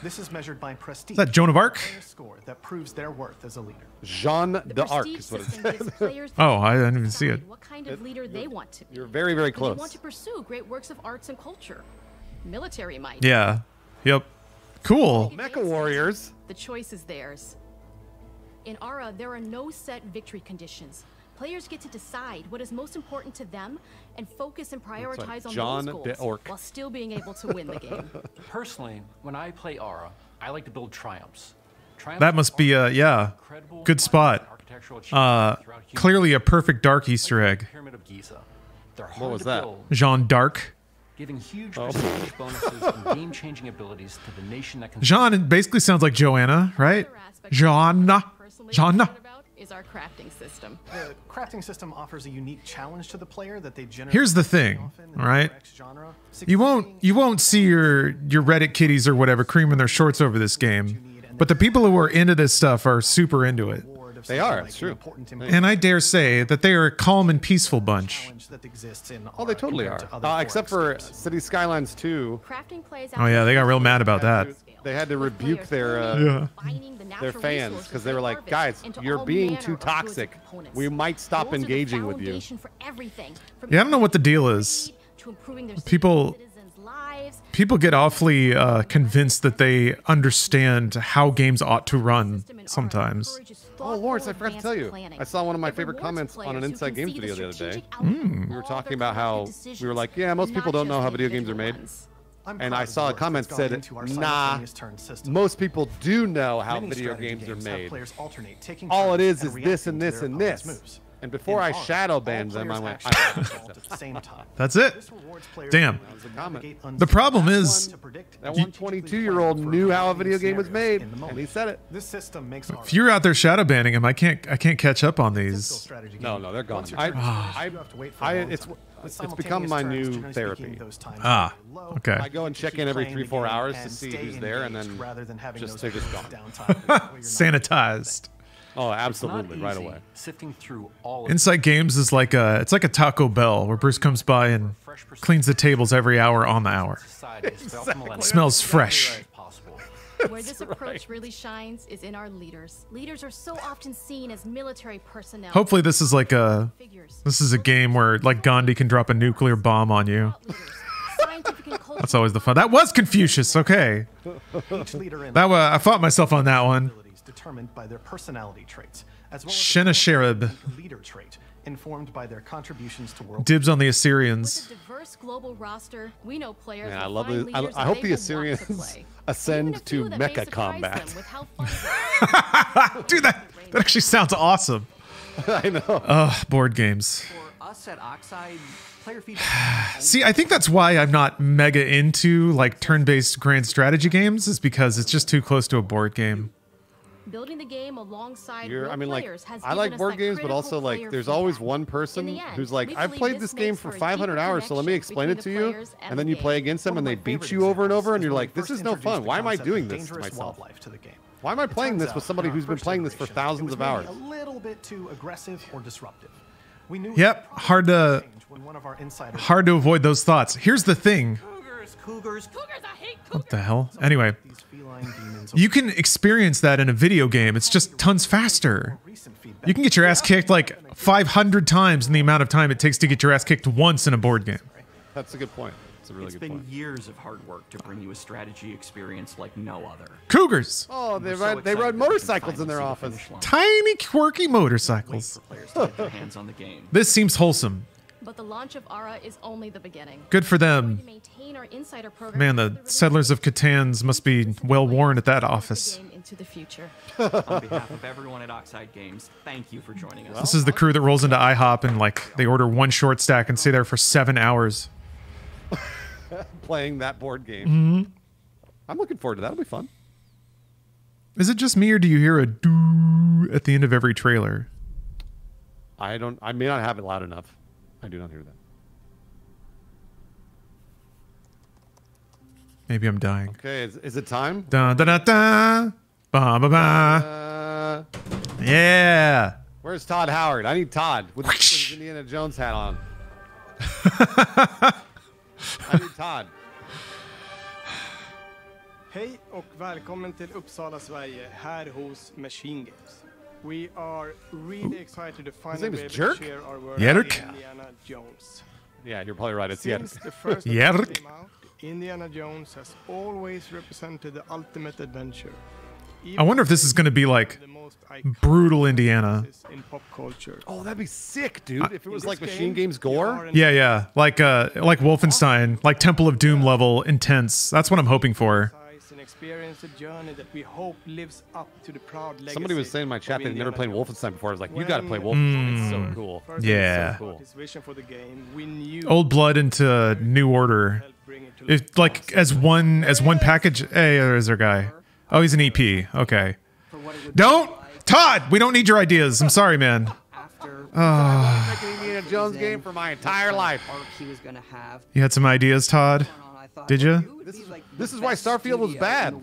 This is measured by prestige. Is that Joan of Arc? Player score that proves their worth as a leader. Jeanne d'Arc is what it System gives says. players Oh, I didn't even see it. what kind of leader they want to be. You're very, very Do close. They want to pursue great works of arts and culture. Military might. Yeah. Yep. Cool. Mecha Warriors. The choice is theirs. In Ara, there are no set victory conditions. Players get to decide what is most important to them and focus and prioritize on Jeanne those goals d'Arc. while still being able to win the game. Personally, when I play Ara, I like to build triumphs. That must be a yeah. Good spot. Clearly a Perfect Dark Easter egg. Pyramid of Giza. They're What hard was to that? build, Jean d'Arc. giving huge prestige bonuses and game-changing abilities to the nation that can. Jean basically sounds like Joanna, right? Jeanna. Jeanna. Is our crafting system. The crafting system offers a unique challenge to the player that they generate. Here's the thing, often in all right? the X genre. You won't see your Reddit kitties or whatever creaming their shorts over this game, but the people who are into this stuff are super into it. They are. It's true. And I dare say that they are a calm and peaceful bunch. That exists in Oh, they totally are. Except for City Skylines 2. Crafting plays Oh yeah, they got real mad about that. They had to rebuke their fans because they were like, guys, you're being too toxic. We might stop engaging with you. Yeah, I don't know what the deal is. People get awfully convinced that they understand how games ought to run sometimes. Oh, Lawrence, I forgot to tell you. I saw one of my favorite comments on an Inside Games video the other day. We were talking about how we were like, yeah, most people don't know how video games are made. And I saw a comment that said, nah, most people do know how video games are made. All it is this and this and this. And before I shadow banned them, I went, That's it. Damn. The problem is, that 122-year-old knew how a video game was made, and he said it. This system makes if you're out there shadow banning them, I can't catch up on these. No, they're gone. It's become my new therapy. Ah, okay. I go and check in every 3-4 hours to see who's there, and then they're just gone. Sanitized. Oh, absolutely, right away. Sifting through all Insight Games is like it's like a Taco Bell where Bruce comes by and cleans the tables every hour on the hour. Exactly. Smells fresh. Where this approach really shines is in our leaders. Leaders are so often seen as military personnel. Hopefully this is like a game where like Gandhi can drop a nuclear bomb on you. That's always the fun. That was Confucius. Okay. That I fought myself on that one. Determined by their personality traits, as well as Sennacherib. leader trait, informed by their contributions to world. Dibs on the Assyrians. With a diverse global roster, we know players. Yeah, I will love find it. leaders I that hope they the will want Assyrians to play. ascend to That may mecha surprise combat. them with how fun Dude, that actually sounds awesome. I know. Ugh, board games. For us at Oxide, player feedback. See, I think that's why I'm not mega into like turn-based grand strategy games, is because it's just too close to a board game. Building the game alongside I mean, like, players has I like given us board that games, but critical also like, player there's always feedback. one person In the end, who's like, we I've believe played this this game makes for for a 500 deeper hours, so let me connection explain it to between you. the players and And then the you play game. against them and they beat you over and over, and you're like, this is no fun. Why am I doing this to myself? Why am I playing this with somebody who's been playing this for thousands of hours? A little bit too aggressive or disruptive. We knew Yep, hard to avoid those thoughts. Here's the thing. Cougars. What the hell? Anyway, you can experience that in a video game. It's just tons faster. You can get your ass kicked like 500 times in the amount of time it takes to get your ass kicked once in a board game. That's a good point. It's a really It's good point. been years of hard work to bring you a strategy experience like no other. Cougars! Oh, they ride motorcycles in their office. Tiny, quirky motorcycles. Players to get their hands on the game. This seems wholesome. But the launch of ARA is only the beginning. Good for them. To maintain our insider program Man, the Settlers of Catan's must be well worn at that office. into the future. On behalf of everyone at Oxide Games, thank you for joining us. This is the crew that rolls into IHOP and like they order one short stack and stay there for 7 hours. Playing that board game. Mhm. I'm looking forward to that. It'll be fun. Is it just me or do you hear a doo at the end of every trailer? I may not have it loud enough. I do not hear that. Maybe I'm dying. Okay, is it time? Da da da da. Ba ba ba. Yeah. Where's Todd Howard? I need Todd with his Indiana Jones hat on. I need Todd. Hej och välkommen till Uppsala, Sverige, här hos Mid-Chine Games. We are really excited to finally name be is able Jerk? to share our work Jerk? with Indiana Jones. Yeah, you're probably right. It's Since the first Jerk. episode came out, Indiana Jones has always represented the ultimate adventure. I wonder if this is going to be like brutal Indiana. In pop culture. Oh, that'd be sick, dude. If it was like Machine Games gore. Yeah, yeah. Like Wolfenstein, like Temple of Doom level intense. That's what I'm hoping for. And experience a journey that we hope lives up to the proud legacy. Somebody was saying in my chat of they'd never played Indiana Wolfenstein before. I was like, you got to play When Wolfenstein. It's so cool. Yeah. It's so cool. His vision for the game, we knew Old Blood into New Order. It's like as one package. Hey, there's our guy. Oh, he's an EP. Okay. Don't Todd. We don't need your ideas. I'm sorry, man. I've been making an Indiana Jones game for my entire life. He was gonna have. You had some ideas, Todd? Did you? This is why Starfield was bad.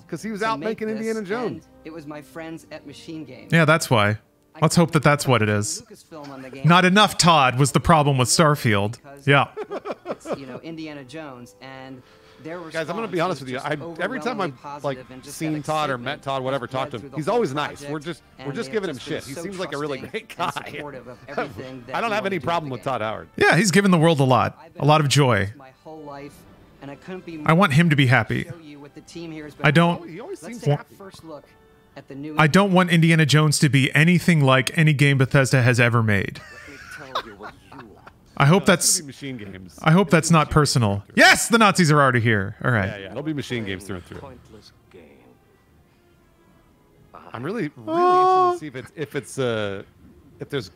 Because he was out to make making this, Indiana Jones. and It was my friends at Mid-Chine Games. Yeah, that's why. Let's hope that that's what it is. Lucasfilm on the game. Not enough Todd was the problem with Starfield. Yeah. It's, Indiana Jones, and their Guys, I'm going to be honest with you. Every time I've like seen Todd or met Todd, whatever, talked to him, he's always nice. We're just giving him shit. He seems like a really great guy. I don't have any problem with Todd Howard. Yeah, he's given the world a lot of joy. my whole life, and I couldn't be. I want him to be happy. Show you what the team here has been I don't- He always seems take a first look at the new. I don't want Indiana Jones to be anything like any game Bethesda has ever made. I hope that's Machine Games. I hope that's not personal. Yes, the Nazis are already here. All right. Yeah, it'll be Machine Games through and through. I'm really interested to see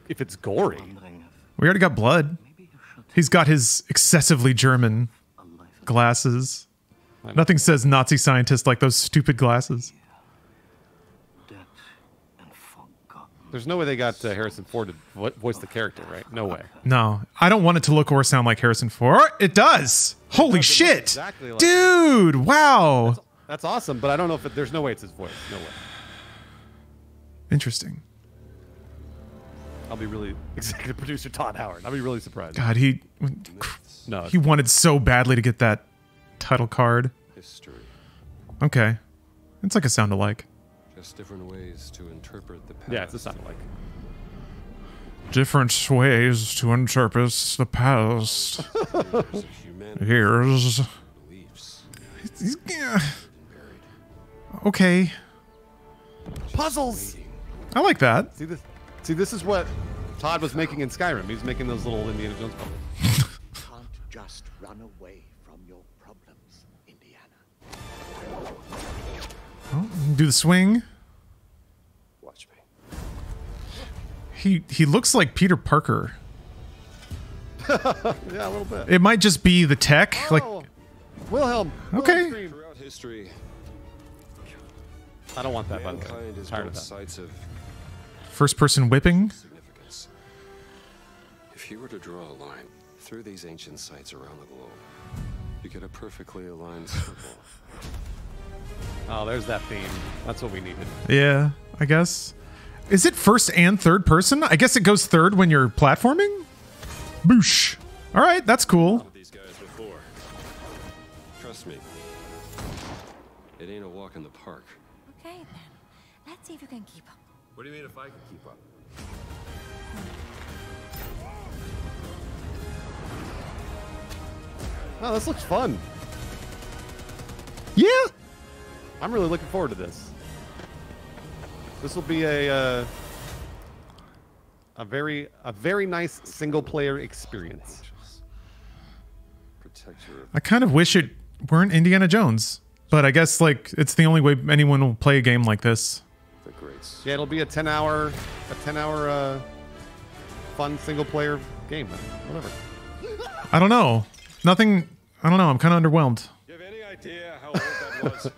if it's gory. We already got blood. He's got his excessively German glasses. Nothing says Nazi scientist like those stupid glasses. There's no way they got Harrison Ford to voice the character, right? No way. No, I don't want it to look or sound like Harrison Ford. It does. Holy shit. Exactly like Dude, wow. That's awesome, but I don't know if there's no way it's his voice. No way. Interesting. I'll be really executive producer Todd Howard. I'll be really surprised. God, he wanted so badly to get that title card. History. Okay, it's like a sound alike. Just different ways to interpret the past. Yeah, it's a sound alike. Different ways to interpret the past. Here's. Okay. Puzzles. I like that. See, this is what Todd was making in Skyrim. He's making those little Indiana Jones puzzles. Can't just run away from your problems, Indiana. Oh, do the swing. Watch me. He looks like Peter Parker. Yeah, a little bit. It might just be the tech, like Wilhelm. Okay. Throughout history, I don't want that, by the way. mankind has Tired built of that. sites of first-person whipping. significance. If you were to draw a line through these ancient sites around the globe, you get a perfectly aligned circle. Oh, there's that theme. That's what we needed. Yeah, I guess. Is it first and third person? I guess it goes third when you're platforming. Boosh. All right, that's cool. These guys before. Trust me, it ain't a walk in the park. Okay, then. Let's see if you can keep up. What do you mean if I can keep up? Oh, this looks fun. Yeah. I'm really looking forward to this. This will be a very nice single player experience. Protect your I kind of wish it weren't Indiana Jones, but I guess like it's the only way anyone will play a game like this. the greats. Yeah, it'll be a 10-hour fun single player game. Whatever. I don't know. Nothing. I don't know. I'm kind of underwhelmed. You have any idea how old that was?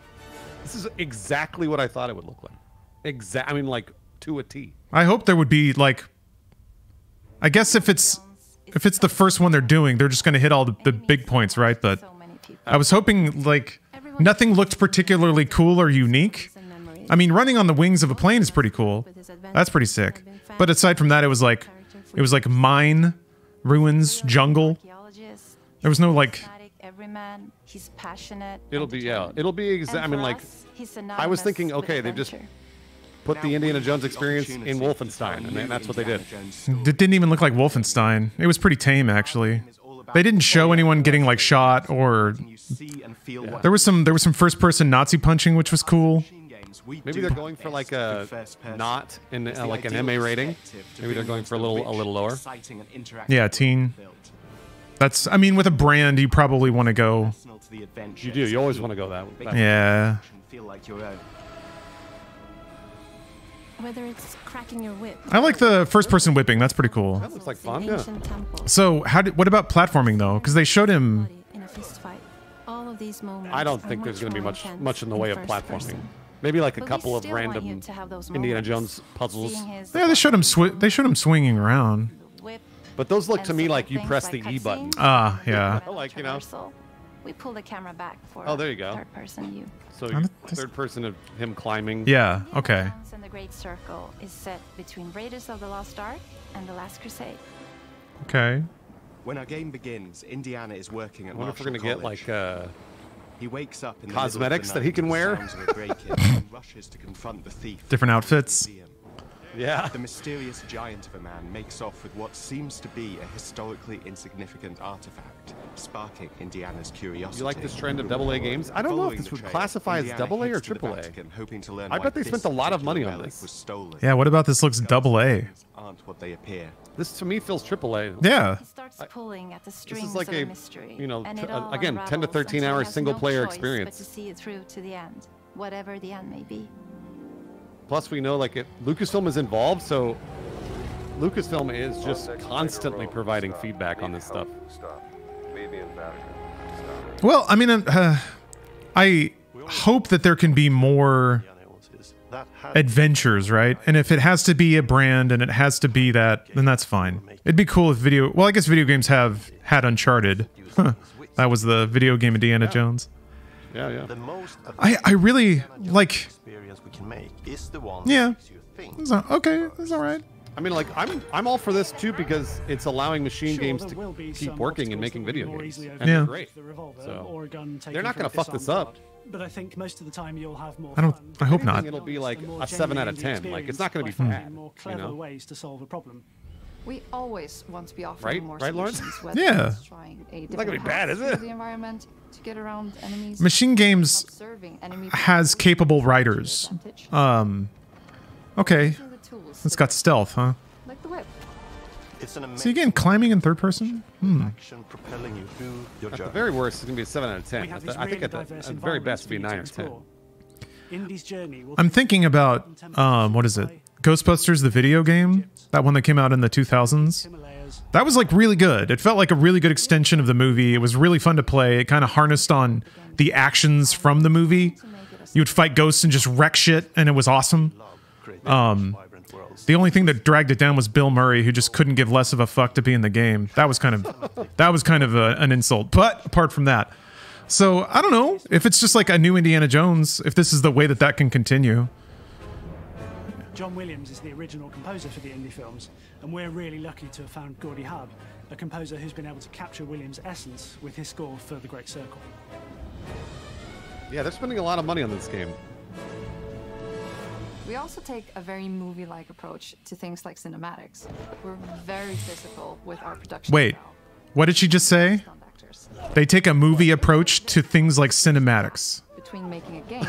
This is exactly what I thought it would look like. I mean, like to a T. I hope there would be like. I guess if it's the first one they're doing, they're just going to hit all the big points, right? But I was hoping like nothing looked particularly cool or unique. I mean, running on the wings of a plane is pretty cool. That's pretty sick. But aside from that, it was like mine, ruins, jungle. There was no like. Everyman, he's passionate. It'll be I mean, like I was thinking, okay, they just put the Indiana Jones experience in Wolfenstein, and that's what they did. It didn't even look like Wolfenstein. It was pretty tame, actually. They didn't show anyone getting like shot or. Yeah. There was some first-person Nazi punching, which was cool. Maybe they're going for like a not in like an MA rating. Maybe they're going for a little lower. Yeah, teen. That's. I mean, with a brand, you probably want to go. You do. You always want to go that way. Yeah. Whether it's cracking your whip. I like the first-person whipping. That's pretty cool. That looks like fun. Yeah. So, what about platforming though? Because they showed him. In a fist fight. All of these moments I don't think there's going to be much in the way of platforming. Maybe like a couple of random Indiana Jones puzzles. Yeah, they showed him. They showed him swinging around. But those look to me like you press the E button. Ah, yeah. Like, you know. We pull the camera back for there you go. third person view. So third person of him climbing. Yeah, okay. And the Great Circle is set between Raiders of the Lost Ark and The Last Crusade. Okay. When our game begins, Indiana is working at I wonder if we're Marshall gonna get College. like He wakes up in the cosmetics middle of the that he can night wear. to the sounds of a break-in and rushes to confront the thief. Different outfits. Yeah. The mysterious giant of a man makes off with what seems to be a historically insignificant artifact, sparking Indiana's curiosity. You like this trend of AA games? I don't know if this would classify as AA or AAA. Hoping to learn I bet they spent a lot of money on this. was stolen. Yeah, what about this looks AA? Aren't what they appear. This to me feels AAA. Yeah. He starts pulling at the strings This is like of a, the mystery. you know, and it all again, 10 to unravels 13 until he hour has single no player choice experience. But to see it through to the end, whatever the end may be. Plus, we know like Lucasfilm is involved, so Lucasfilm is just constantly providing feedback on this stuff. Well, I mean, I hope that there can be more adventures, right? And if it has to be a brand and it has to be that, then that's fine. It'd be cool if well, I guess video games have had Uncharted. That was the video game Indiana Jones. Yeah. I really like. Experience we can make is the one Yeah. It's okay. It's all right. I mean, like, I'm all for this too because it's allowing machine games to keep working and making video games, and they're great. So they're not going to fuck this up. But I think most of the time you'll have more. I hope not. It'll be like a 7 out of 10. Like, it's not going to be bad. More clever ways to solve a problem. We always want to be offering more right, Lawrence? solutions. Yeah. Trying a It's not going to be bad, is it? the environment to get around enemies. Machine Games has capable writers. Okay. It's got stealth, huh? Like the whip. It's an So again, climbing in third person? action propelling you through your At the journey. very worst, it's going to be a 7 out of 10. I think at the very best, it'd be a 9 or 10. Indy's journey will I'm thinking about, what is it? Ghostbusters, the video game? That one that came out in the 2000s? That was like really good. It felt like a really good extension of the movie. It was really fun to play. It kind of harnessed on the actions from the movie. You would fight ghosts and just wreck shit, and it was awesome. The only thing that dragged it down was Bill Murray, who just couldn't give less of a fuck to be in the game. That was kind of an insult. But apart from that, so I don't know if it's just like a new Indiana Jones. If this is the way that can continue. John Williams is the original composer for the Indy films, and we're really lucky to have found Gordy Hub, a composer who's been able to capture Williams' essence with his score for The Great Circle. Yeah, they're spending a lot of money on this game. We also take a very movie-like approach to things like cinematics. We're very physical with our production. Wait, what did she just say? They take a movie approach to things like cinematics. Between making a game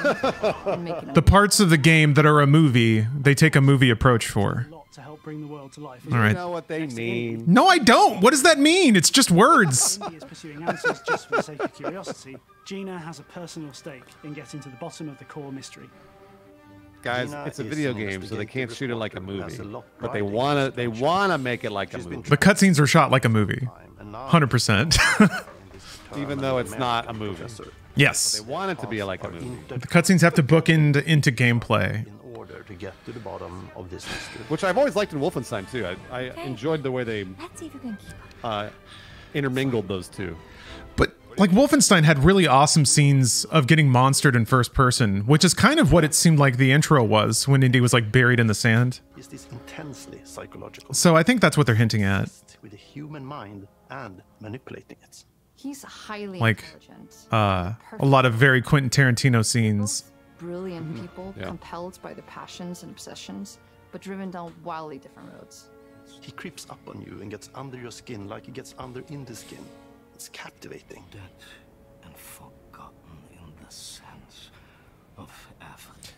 and making a The parts of the game that are a movie, they take a movie approach for. To help bring the world to life. All right. You know what they mean. No, I don't. What does that mean? It's just words. Indy is pursuing answers just for the sake of curiosity. Gina has a personal stake in getting to the bottom of the core mystery. Guys, it's a video game, so they can't shoot it like a movie. But they wanna make it like a movie. The cutscenes are shot like a movie. 100%. Even though it's not a movie. Yes. But they want it to be like a movie. The cutscenes have to bookend into gameplay. To get to the bottom of this mystery. Which I've always liked in Wolfenstein too. I enjoyed the way they intermingled those two. But like Wolfenstein had really awesome scenes of getting monstered in first person, which is kind of what it seemed like the intro was when Indy was like buried in the sand. Is this intensely psychological? So I think that's what they're hinting at. With the human mind and manipulating it. He's highly Like intelligent. a lot of very Quentin Tarantino scenes. Brilliant people Yeah. compelled by their passions and obsessions, but driven down wildly different roads. He creeps up on you and gets under your skin like he gets under in the skin. It's captivating. Dead and forgotten in the sense of Africa.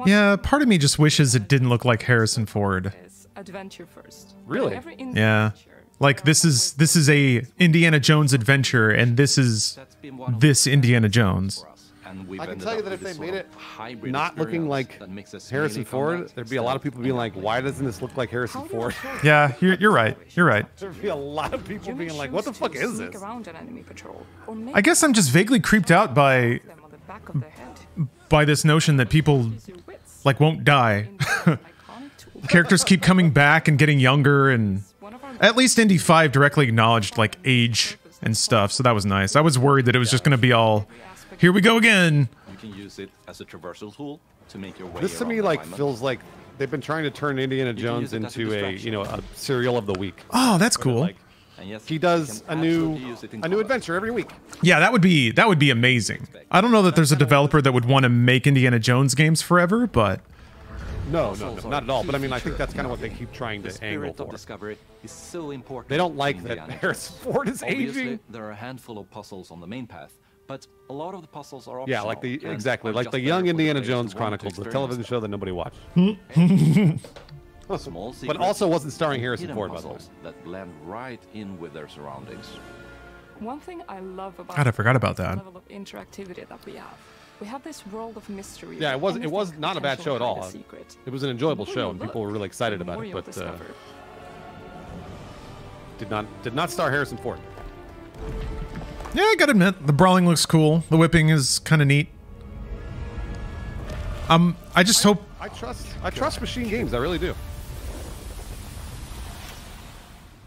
Yeah, part of me just wishes it didn't look like Harrison Ford. Adventure first. Really? Yeah. Like this is a Indiana Jones adventure, and this is this Indiana Jones. I can tell you that if they made it not looking like Harrison Ford, there'd be a lot of people being like, why doesn't this look like Harrison Ford? Yeah, you're right. You're right. There'd be a lot of people being like, what the fuck is this? I guess I'm just vaguely creeped out by this notion that people like won't die. Characters keep coming back and getting younger, and at least Indy 5 directly acknowledged like age and stuff, so that was nice. I was worried that it was just going to be all, here we go again. You can use it as a traversal tool to make your way. This to me like feels like they've been trying to turn Indiana Jones into a serial of the week. Oh, that's cool. Like, he does a new adventure every week. Yeah, that would be amazing. I don't know that there's a developer that would want to make Indiana Jones games forever, but No, not at all. But I mean, I think that's kind of what they keep trying to angle for. Discovery is so important. They don't like that Harrison Ford is Obviously, aging. there are a handful of puzzles on the main path, but a lot of the puzzles are optional. Yeah, like the and exactly are like just the there Young for the Indiana players Jones who want to Chronicles, the experience television show that nobody watched. Small But also wasn't starring Harrison hidden Ford, by the way. puzzles that blend right in with their surroundings. One thing I love about God, I forgot about that. the level of interactivity that we have. We have this world of mystery. Yeah, it was Anything not a bad show at potential all. hide a secret. It was an enjoyable The more show, you and people look, were really excited the about more it. you'll But discover. did not star Harrison Ford. yeah, I gotta admit, the brawling looks cool. The whipping is kind of neat. I just hope I trust Machine Games. I really do.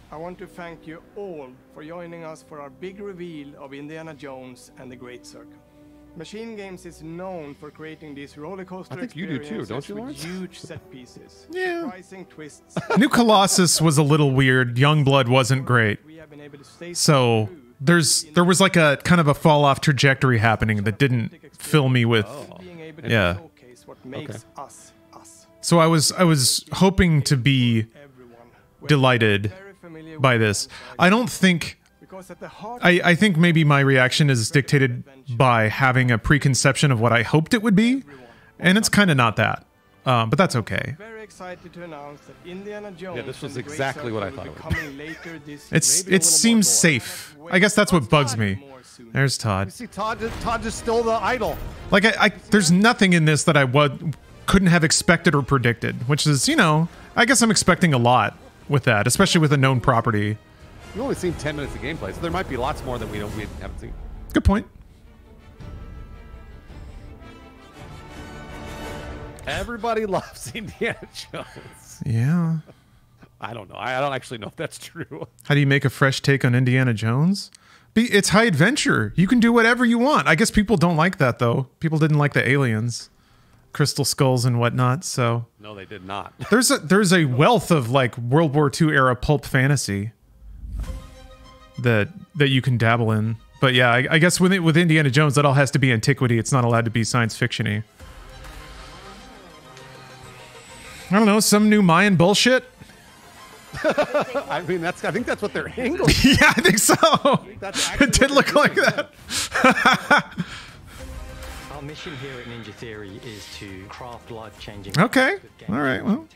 I want to thank you all for joining us for our big reveal of Indiana Jones and the Great Circle. Machine Games is known for creating these roller coaster I think you do too, don't you, with Lawrence? huge set pieces. Yeah. Surprising twists. New Colossus was a little weird. Youngblood wasn't great. So there was like a kind of a fall off trajectory happening that didn't fill me with yeah. Okay. So I was hoping to be delighted by this. I don't think I think maybe my reaction is dictated by having a preconception of what I hoped it would be, and it's kind of not that. But that's okay. Very excited to announce that Indiana Jones. Yeah, this was exactly what I thought it would be. It seems safe. I guess that's what bugs me. There's Todd. You see, Todd just stole the idol. Like there's nothing in this that I couldn't have expected or predicted, which is, you know, I guess I'm expecting a lot with that, especially with a known property. We've only seen 10 minutes of gameplay, so there might be lots more that we haven't seen. Good point. Everybody loves Indiana Jones. Yeah. I don't know. I don't actually know if that's true. How do you make a fresh take on Indiana Jones? It's high adventure. You can do whatever you want. I guess people don't like that, though. People didn't like the aliens, crystal skulls and whatnot, so... No, they did not. There's a wealth of, like, World War II era pulp fantasy that you can dabble in. But yeah, I guess with Indiana Jones, that all has to be antiquity. It's not allowed to be science fiction-y. I don't know, some new Mayan bullshit? I mean, I think that's what they're angling. Yeah, I think so. It did look like that. Our mission here at Ninja Theory is to craft life-changing. Okay. All right. Well,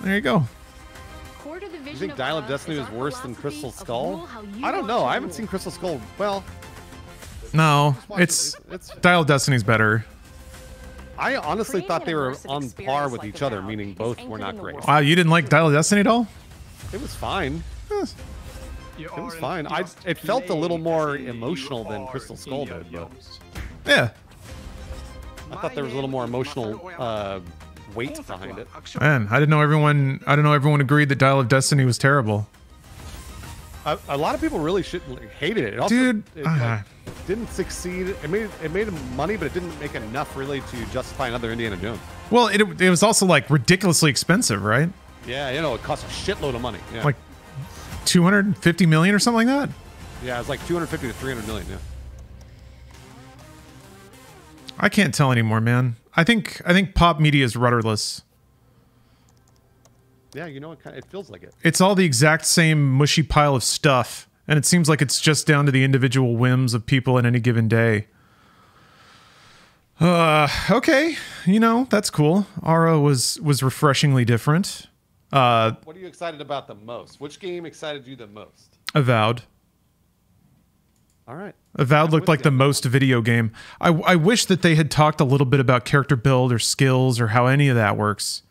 there you go. You think Dial of Destiny was worse than Crystal Skull? I don't know. I haven't seen Crystal Skull. Well, no, it's Dial of Destiny's better. I honestly thought they were on par with each other, meaning both were not great. Wow, you didn't like Dial of Destiny at all? It was fine. It was fine. It felt a little more emotional than Crystal Skull did, but yeah. I thought there was a little more emotional weight behind it. Man, I didn't know everyone agreed that Dial of Destiny was terrible. A lot of people really hated it. It also, dude, didn't succeed. It made money, but it didn't make enough really to justify another Indiana Jones. Well, it was also like ridiculously expensive, right? Yeah, you know, it cost a shitload of money. Yeah. Like 250 million or something like that. Yeah, it was like 250 to 300 million. Yeah. I can't tell anymore, man. I think pop media is rudderless. Yeah, you know, it feels like it. It's all the exact same mushy pile of stuff, and it seems like it's just down to the individual whims of people at any given day. Okay, you know, that's cool. Aura was refreshingly different. What are you excited about the most? Which game excited you the most? Avowed. All right. Avowed looked like the most video game. I wish that they had talked a little bit about character build or skills or how any of that works.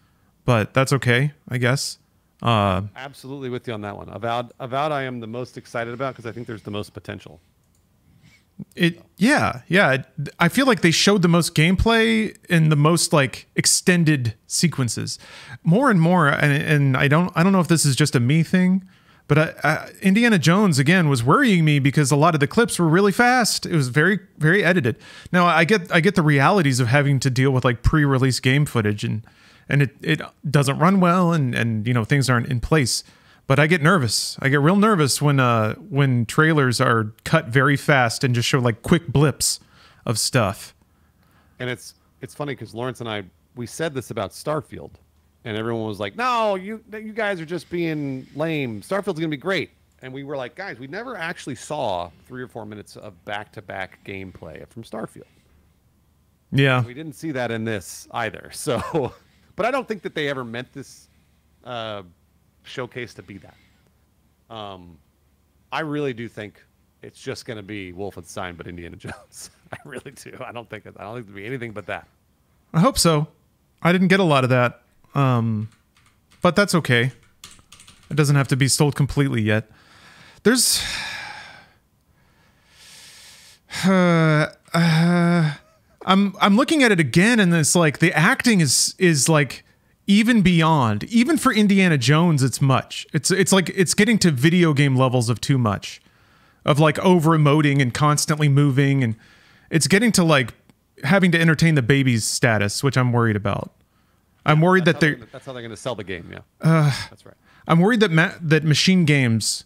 But that's okay, I guess. Absolutely with you on that one. Avowed I am the most excited about because I think there's the most potential. Yeah. I feel like they showed the most gameplay in the most like extended sequences. More and more, and I don't know if this is just a me thing, but Indiana Jones again was worrying me because a lot of the clips were really fast. It was very, very edited. Now I get the realities of having to deal with like pre-release game footage and it doesn't run well and you know things aren't in place. But I get nervous. I get real nervous when trailers are cut very fast and just show like quick blips of stuff. And it's funny because Lawrence and I, we said this about Starfield, and everyone was like, "No, you guys are just being lame. Starfield's gonna be great." And we were like, "Guys, we never actually saw 3 or 4 minutes of back-to-back gameplay from Starfield." Yeah, we didn't see that in this either. So, but I don't think that they ever meant this showcase to be that. I really do think it's just going to be Wolfenstein, but Indiana Jones. I really do. I don't think it'll be anything but that. I hope so. I didn't get a lot of that, but that's okay. It doesn't have to be sold completely yet. There's I'm looking at it again, and it's like the acting is like even beyond, even for Indiana Jones, it's much. It's like it's getting to video game levels of too much, of like over emoting and constantly moving, and it's getting to like having to entertain the baby's status, which I'm worried about. I'm worried that's how they're going to sell the game. Yeah, that's right. I'm worried that Machine Games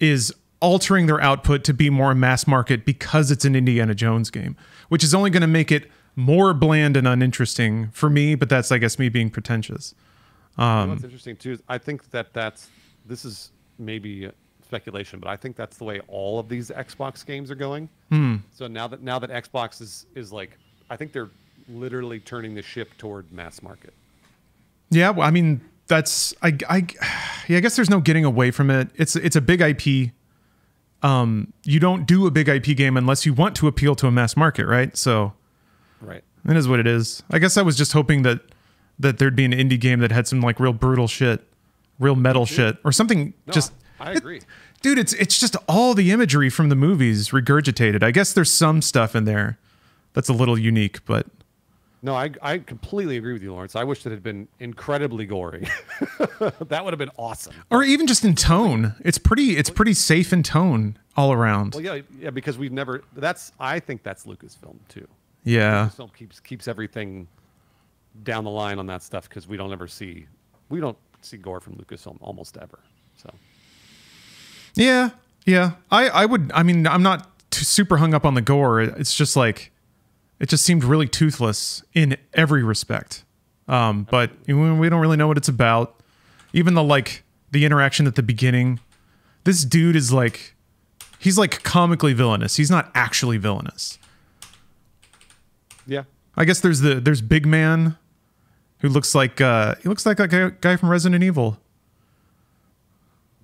is altering their output to be more mass market because it's an Indiana Jones game, which is only going to make it more bland and uninteresting for me. But that's, I guess, me being pretentious. What's interesting too is I think this is maybe speculation, but I think that's the way all of these Xbox games are going. So now that Xbox is like, I think they're literally turning the ship toward mass market. Yeah, well, I mean, that's I guess there's no getting away from it. It's a big IP. You don't do a big IP game unless you want to appeal to a mass market, right? So, right, it is what it is. I guess I was just hoping that there'd be an indie game that had some like real brutal shit, real metal shit, or something. No, just I agree, dude. It's just all the imagery from the movies regurgitated. I guess there's some stuff in there that's a little unique, but. No, I completely agree with you, Lawrence. I wish it had been incredibly gory. That would have been awesome. Or even just in tone. It's pretty safe in tone all around. Well, yeah, because we've never. I think that's Lucasfilm too. Yeah. Lucasfilm keeps everything down the line on that stuff because we don't see gore from Lucasfilm almost ever. So. Yeah. I mean, I'm not super hung up on the gore. It's just like. It just seemed really toothless in every respect. But we don't really know what it's about. Even the interaction at the beginning, this dude is like, he's like comically villainous. He's not actually villainous. Yeah. I guess there's Big Man, who looks like a guy from Resident Evil.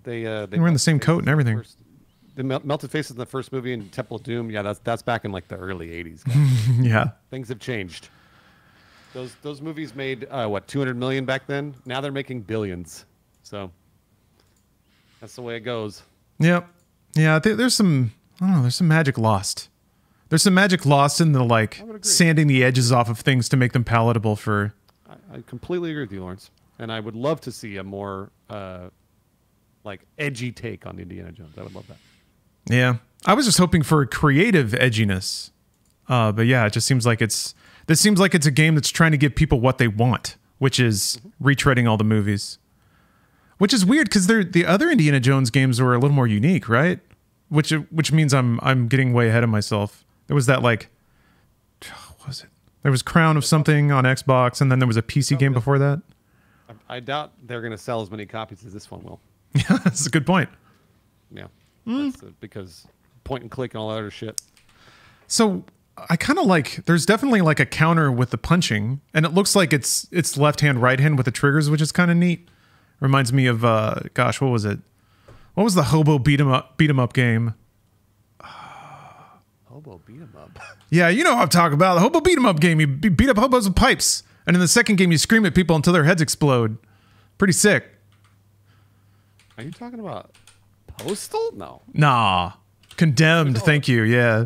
They were in the same coat and everything. The melted faces in the first movie in Temple of Doom, yeah, that's back in like the early 80s. Yeah. Things have changed. Those movies made, what, 200 million back then? Now they're making billions. So that's the way it goes. Yep. Yeah, there's some, I don't know, there's some magic lost. There's some magic lost in the like sanding the edges off of things to make them palatable for... I completely agree with you, Lawrence. And I would love to see a more like edgy take on Indiana Jones. I would love that. Yeah, I was just hoping for creative edginess, but yeah, it just seems like this seems like it's a game that's trying to give people what they want, which is retreading all the movies, which is weird because the other Indiana Jones games were a little more unique, right? Which means I'm getting way ahead of myself. There was that like, what was it? There was Crown of something on Xbox, and then there was a PC game before that. I doubt they're going to sell as many copies as this one will. Yeah, that's a good point. Yeah. Because point and click and all that other shit. So I kind of like, there's definitely like a counter with the punching, and it looks like it's left hand, right hand with the triggers, which is kind of neat. Reminds me of, gosh, what was it? What was the hobo beat 'em up game? Hobo beat 'em up? Yeah, you know what I'm talking about. The hobo beat 'em up game. You beat up hobos with pipes, and in the second game you scream at people until their heads explode. Pretty sick. Are you talking about Postal? No. Nah. Condemned, thank you, yeah.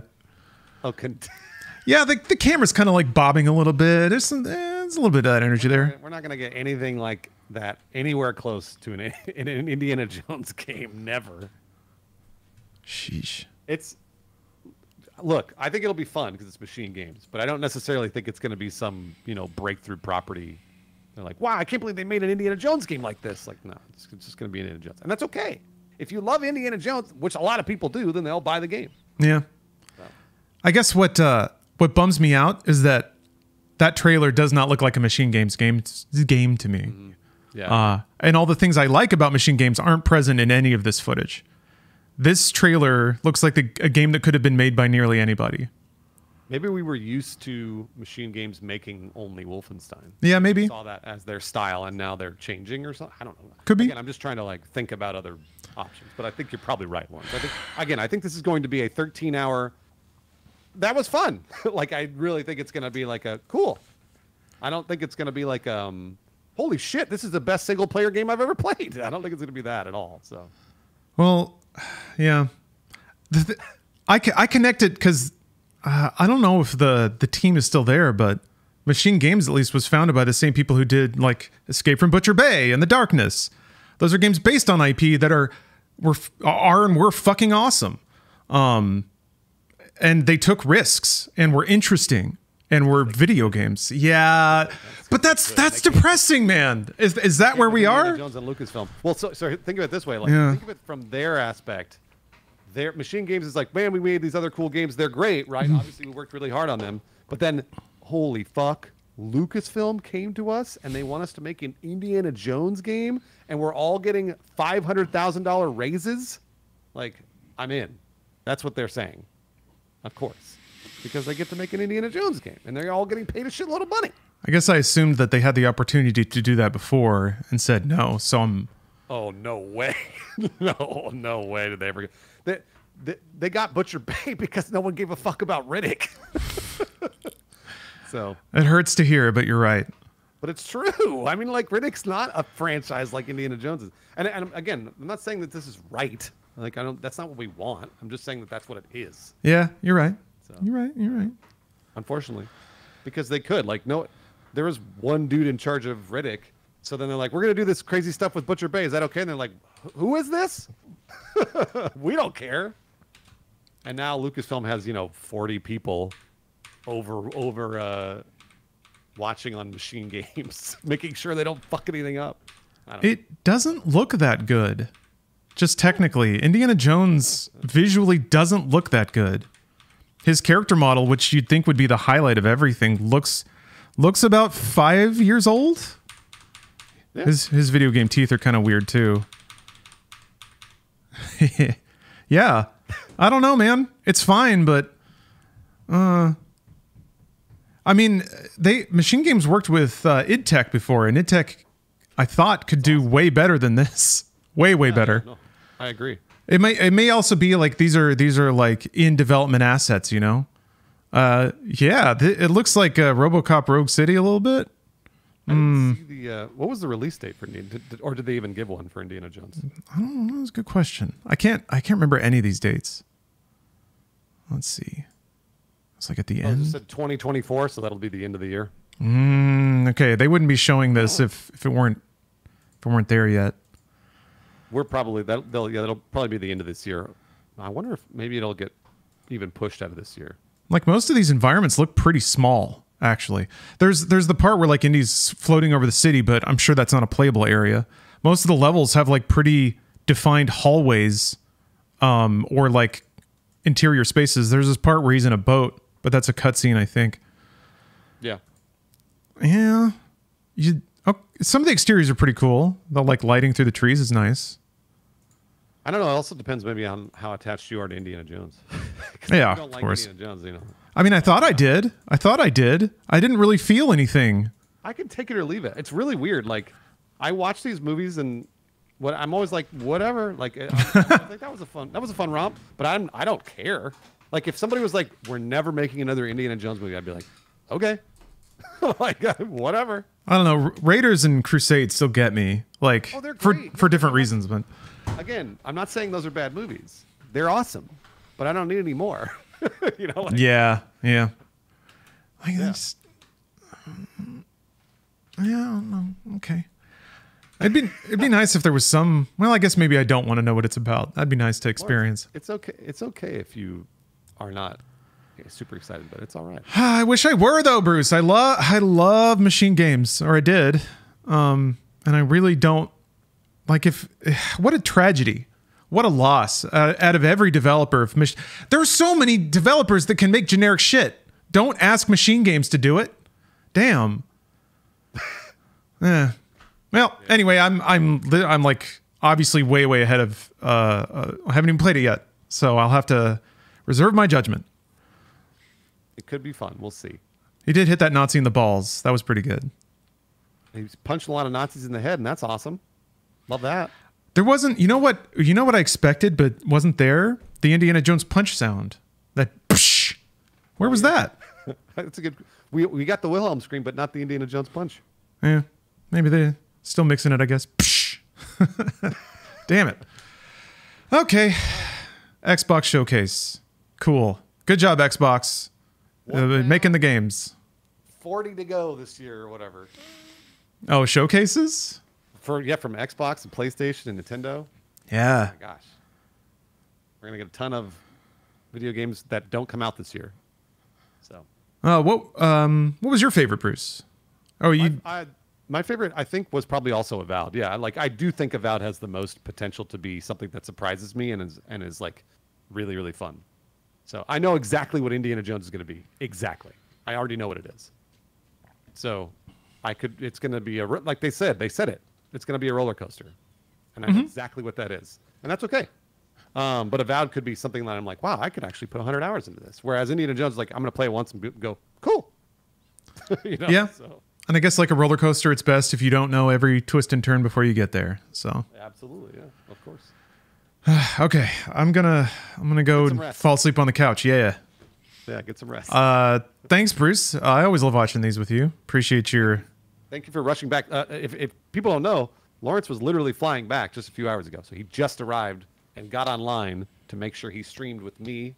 Oh, yeah, the camera's kind of like bobbing a little bit. There's a little bit of that energy there. We're not going to get anything like that anywhere close to an Indiana Jones game. Never. Sheesh. Look, I think it'll be fun because it's Machine Games, but I don't necessarily think it's going to be some, breakthrough property. They're like, wow, I can't believe they made an Indiana Jones game like this. Like, no, it's just going to be Indiana Jones. And that's okay. If you love Indiana Jones, which a lot of people do, then they'll buy the game. Yeah. So. I guess what bums me out is that trailer does not look like a Machine Games game to me. Mm-hmm. Yeah. And all the things I like about Machine Games aren't present in any of this footage. This trailer looks like a game that could have been made by nearly anybody. Maybe we were used to Machine Games making only Wolfenstein. Yeah, maybe. We saw that as their style, and now they're changing or something. I don't know. Could be. Again, I'm just trying to think about other options, but I think you're probably right, Lawrence. I think this is going to be a 13-hour. That was fun. I really think it's going to be cool. I don't think it's going to be holy shit, this is the best single-player game I've ever played. I don't think it's going to be that at all. So. Well, yeah. I connected because. I don't know if the team is still there, but Machine Games at least was founded by the same people who did Escape from Butcher Bay and The Darkness. Those are games based on IP that were fucking awesome. and they took risks and were interesting and were video games. Yeah, but that's depressing, man. Is that where we are? Jones and Lucasfilm. Well, so think of it this way. Like, think of it from their aspect. Their Machine Games is like, man, we made these other cool games. They're great, right? Obviously, we worked really hard on them. But then, holy fuck, Lucasfilm came to us and they want us to make an Indiana Jones game, and we're all getting $500,000 raises. Like, I'm in. That's what they're saying. Of course. Because they get to make an Indiana Jones game, and they're all getting paid a shitload of money. I guess I assumed that they had the opportunity to do that before and said no, so I'm... Oh, no way. no way did they ever... They got Butcher Bay because no one gave a fuck about Riddick. So it hurts to hear, but you're right. But it's true. I mean, like, Riddick's not a franchise like Indiana Jones is. And again, I'm not saying that this is right. Like, that's not what we want. I'm just saying that that's what it is. Yeah, you're right. So, you're right. Unfortunately, because they could. Like, no, there was one dude in charge of Riddick. So then they're like, we're going to do this crazy stuff with Butcher Bay. Is that okay? And they're like, who is this? We don't care. And now Lucasfilm has, 40 people over watching on Machine Games, making sure they don't fuck anything up. It doesn't look that good. Just technically, Indiana Jones visually doesn't look that good. His character model, which you'd think would be the highlight of everything, looks about 5 years old. Yeah. His video game teeth are kind of weird too. Yeah. I don't know, man. It's fine, but I mean, Machine Games worked with id Tech before, and id Tech, I thought, could do way better than this. Way better. No, I agree. It may also be like these are like in development assets, Yeah, it looks like RoboCop Rogue City a little bit. I didn't see what was the release date for Indiana, or did they even give one for Indiana Jones? I don't know. That's a good question. I can't remember any of these dates. Let's see. It's like at the end. It said 2024, so that'll be the end of the year. Okay, they wouldn't be showing this if it weren't there yet. We're probably that'll probably be the end of this year. I wonder if maybe it'll get even pushed out of this year. Like, most of these environments look pretty small, actually. There's the part where like Indy's floating over the city, but I'm sure that's not a playable area. Most of the levels have like pretty defined hallways, or like interior spaces. There's this part where he's in a boat, but that's a cutscene, I think. Yeah. Yeah. Some of the exteriors are pretty cool. The like lighting through the trees is nice. I don't know. It also depends maybe on how attached you are to Indiana Jones. Yeah, of course. Indiana Jones, I mean, I thought I did. I didn't really feel anything. I can take it or leave it. It's really weird. Like, I watch these movies and I'm always like, whatever. Like, I think that was a fun romp. But I don't care. Like, if somebody was like, we're never making another Indiana Jones movie, I'd be like, okay, like, whatever. I don't know. Raiders and Crusade still get me. Like, for different reasons, but. Again, I'm not saying those are bad movies. They're awesome, but I don't need any more. Like, yeah. I yeah. I don't know. Okay. It'd be nice if there was some. Well, I guess maybe I don't want to know what it's about. That'd be nice to experience. It's okay. It's okay if you are not super excited, but it's all right. I wish I were though, Bruce. I love Machine Games, or I did, and I really don't. Like, what a tragedy. What a loss out of every developer. There are so many developers that can make generic shit. Don't ask Machine Games to do it. Damn. Well, anyway, I'm like obviously way ahead of. I haven't even played it yet, so I'll have to reserve my judgment. It could be fun. We'll see. He did hit that Nazi in the balls. That was pretty good. He's punched a lot of Nazis in the head, and that's awesome. Love that. There wasn't, you know what I expected, but wasn't there? The Indiana Jones punch sound. That psh. Where was that? That's a good. We got the Wilhelm scream, but not the Indiana Jones punch. Yeah, maybe they're still mixing it, I guess. Psh. Damn it. Okay, Xbox Showcase. Cool. Good job, Xbox. Making the games. 40 to go this year or whatever. Oh, showcases? From Xbox and PlayStation and Nintendo. Yeah. Oh my gosh. We're going to get a ton of video games that don't come out this year. So. What was your favorite, Bruce? Oh, my favorite, I think, was probably also Avowed. Yeah, like I do think Avowed has the most potential to be something that surprises me and is like really, really fun. So I know exactly what Indiana Jones is going to be. Exactly. I already know what it is. So it's going to be like they said it. It's going to be a roller coaster. And I know exactly what that is. And that's okay. But Avowed could be something that I'm like, wow, I could actually put 100 hours into this. Whereas Indiana Jones is like, I'm going to play it once and go, cool. Yeah. So. And I guess like a roller coaster, it's best if you don't know every twist and turn before you get there. So. Absolutely. Yeah, of course. Okay. I'm going to go and fall asleep on the couch. Yeah. Yeah, get some rest. Thanks, Bruce. I always love watching these with you. Appreciate your... Thank you for rushing back. If people don't know, Lawrence was literally flying back just a few hours ago. So he just arrived and got online to make sure he streamed with me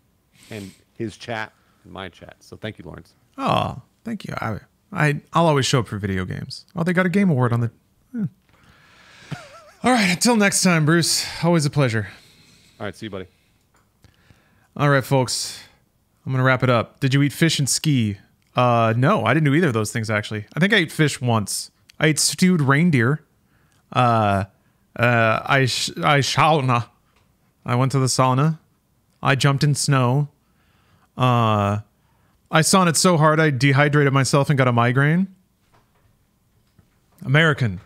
and his chat and my chat. So thank you, Lawrence. Oh, thank you. I'll always show up for video games. Oh, they got a game award on the... All right, until next time, Bruce. Always a pleasure. All right, see you, buddy. All right, folks. I'm going to wrap it up. Did you eat fish and ski? No, I didn't do either of those things, actually. I think I ate fish once. I ate stewed reindeer. I sauna. I went to the sauna. I jumped in snow. I sauned so hard I dehydrated myself and got a migraine. American.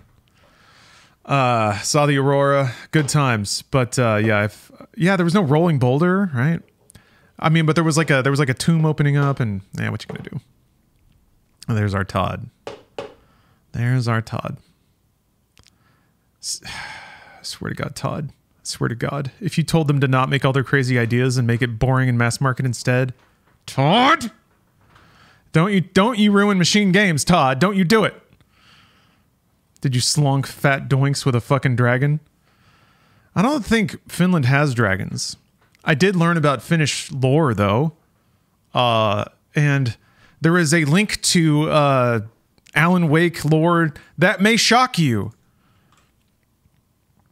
Saw the aurora. Good times. But there was no rolling boulder, right? I mean, but there was like a tomb opening up, and yeah, what you gonna do? And there's our Todd. There's our Todd. I swear to God, Todd. I swear to God. If you told them to not make all their crazy ideas and make it boring and mass market instead, Todd, don't you ruin machine games, Todd. Don't you do it. Did you slunk fat doinks with a fucking dragon? I don't think Finland has dragons. I did learn about Finnish lore, though. And there is a link to Alan Wake lore that may shock you.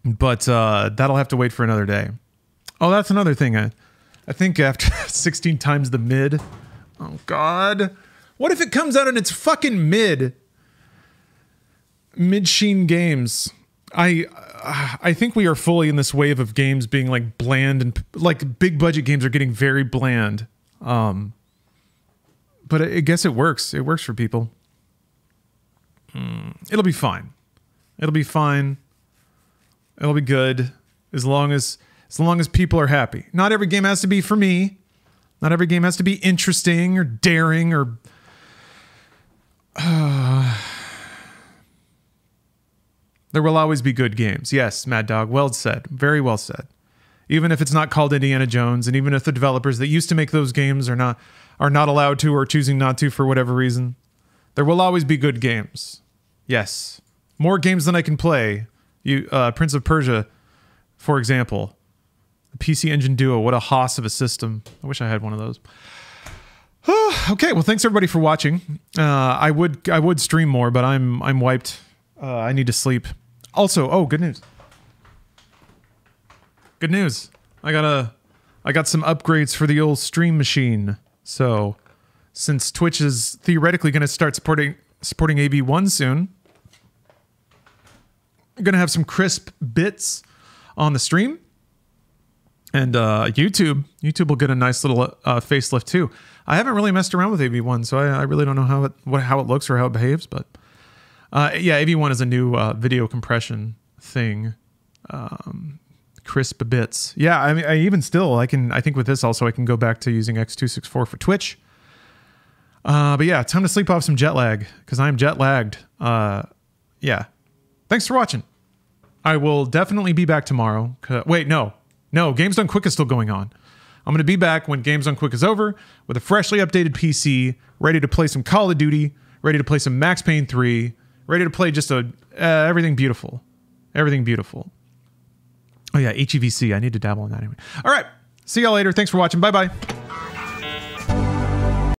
But that'll have to wait for another day. Oh, that's another thing. I think after 16 times the mid... Oh, God. What if it comes out and it's fucking mid? Mid-Chine games. I think we are fully in this wave of games being like bland, and like big budget games are getting very bland. But I guess it works. It works for people. It'll be fine. It'll be fine. It'll be good as long as people are happy. Not every game has to be for me. Not every game has to be interesting or daring or there will always be good games. Yes, Mad Dog. Well said. Very well said. Even if it's not called Indiana Jones, and even if the developers that used to make those games are not allowed to or choosing not to for whatever reason, there will always be good games. Yes. More games than I can play. Prince of Persia, for example. The PC Engine Duo. What a hoss of a system. I wish I had one of those. Okay, well, thanks everybody for watching. I would stream more, but I'm wiped. I need to sleep. Also, good news. Good news. I got some upgrades for the old stream machine. So, since Twitch is theoretically going to start supporting AV1 soon, I'm going to have some crisp bits on the stream. And YouTube will get a nice little facelift too. I haven't really messed around with AV1, so I really don't know how it looks or how it behaves, but AV1 is a new video compression thing. Crisp bits. Yeah, I mean, I think with this also I can go back to using X264 for Twitch. But yeah, time to sleep off some jet lag because I'm jet lagged. Yeah. Thanks for watching. I will definitely be back tomorrow. Wait, no, Games Done Quick is still going on. I'm going to be back when Games Done Quick is over with a freshly updated PC, ready to play some Call of Duty, ready to play some Max Payne 3, ready to play just everything beautiful. Everything beautiful. Oh yeah, HEVC. I need to dabble in that anyway. All right. See y'all later. Thanks for watching. Bye-bye.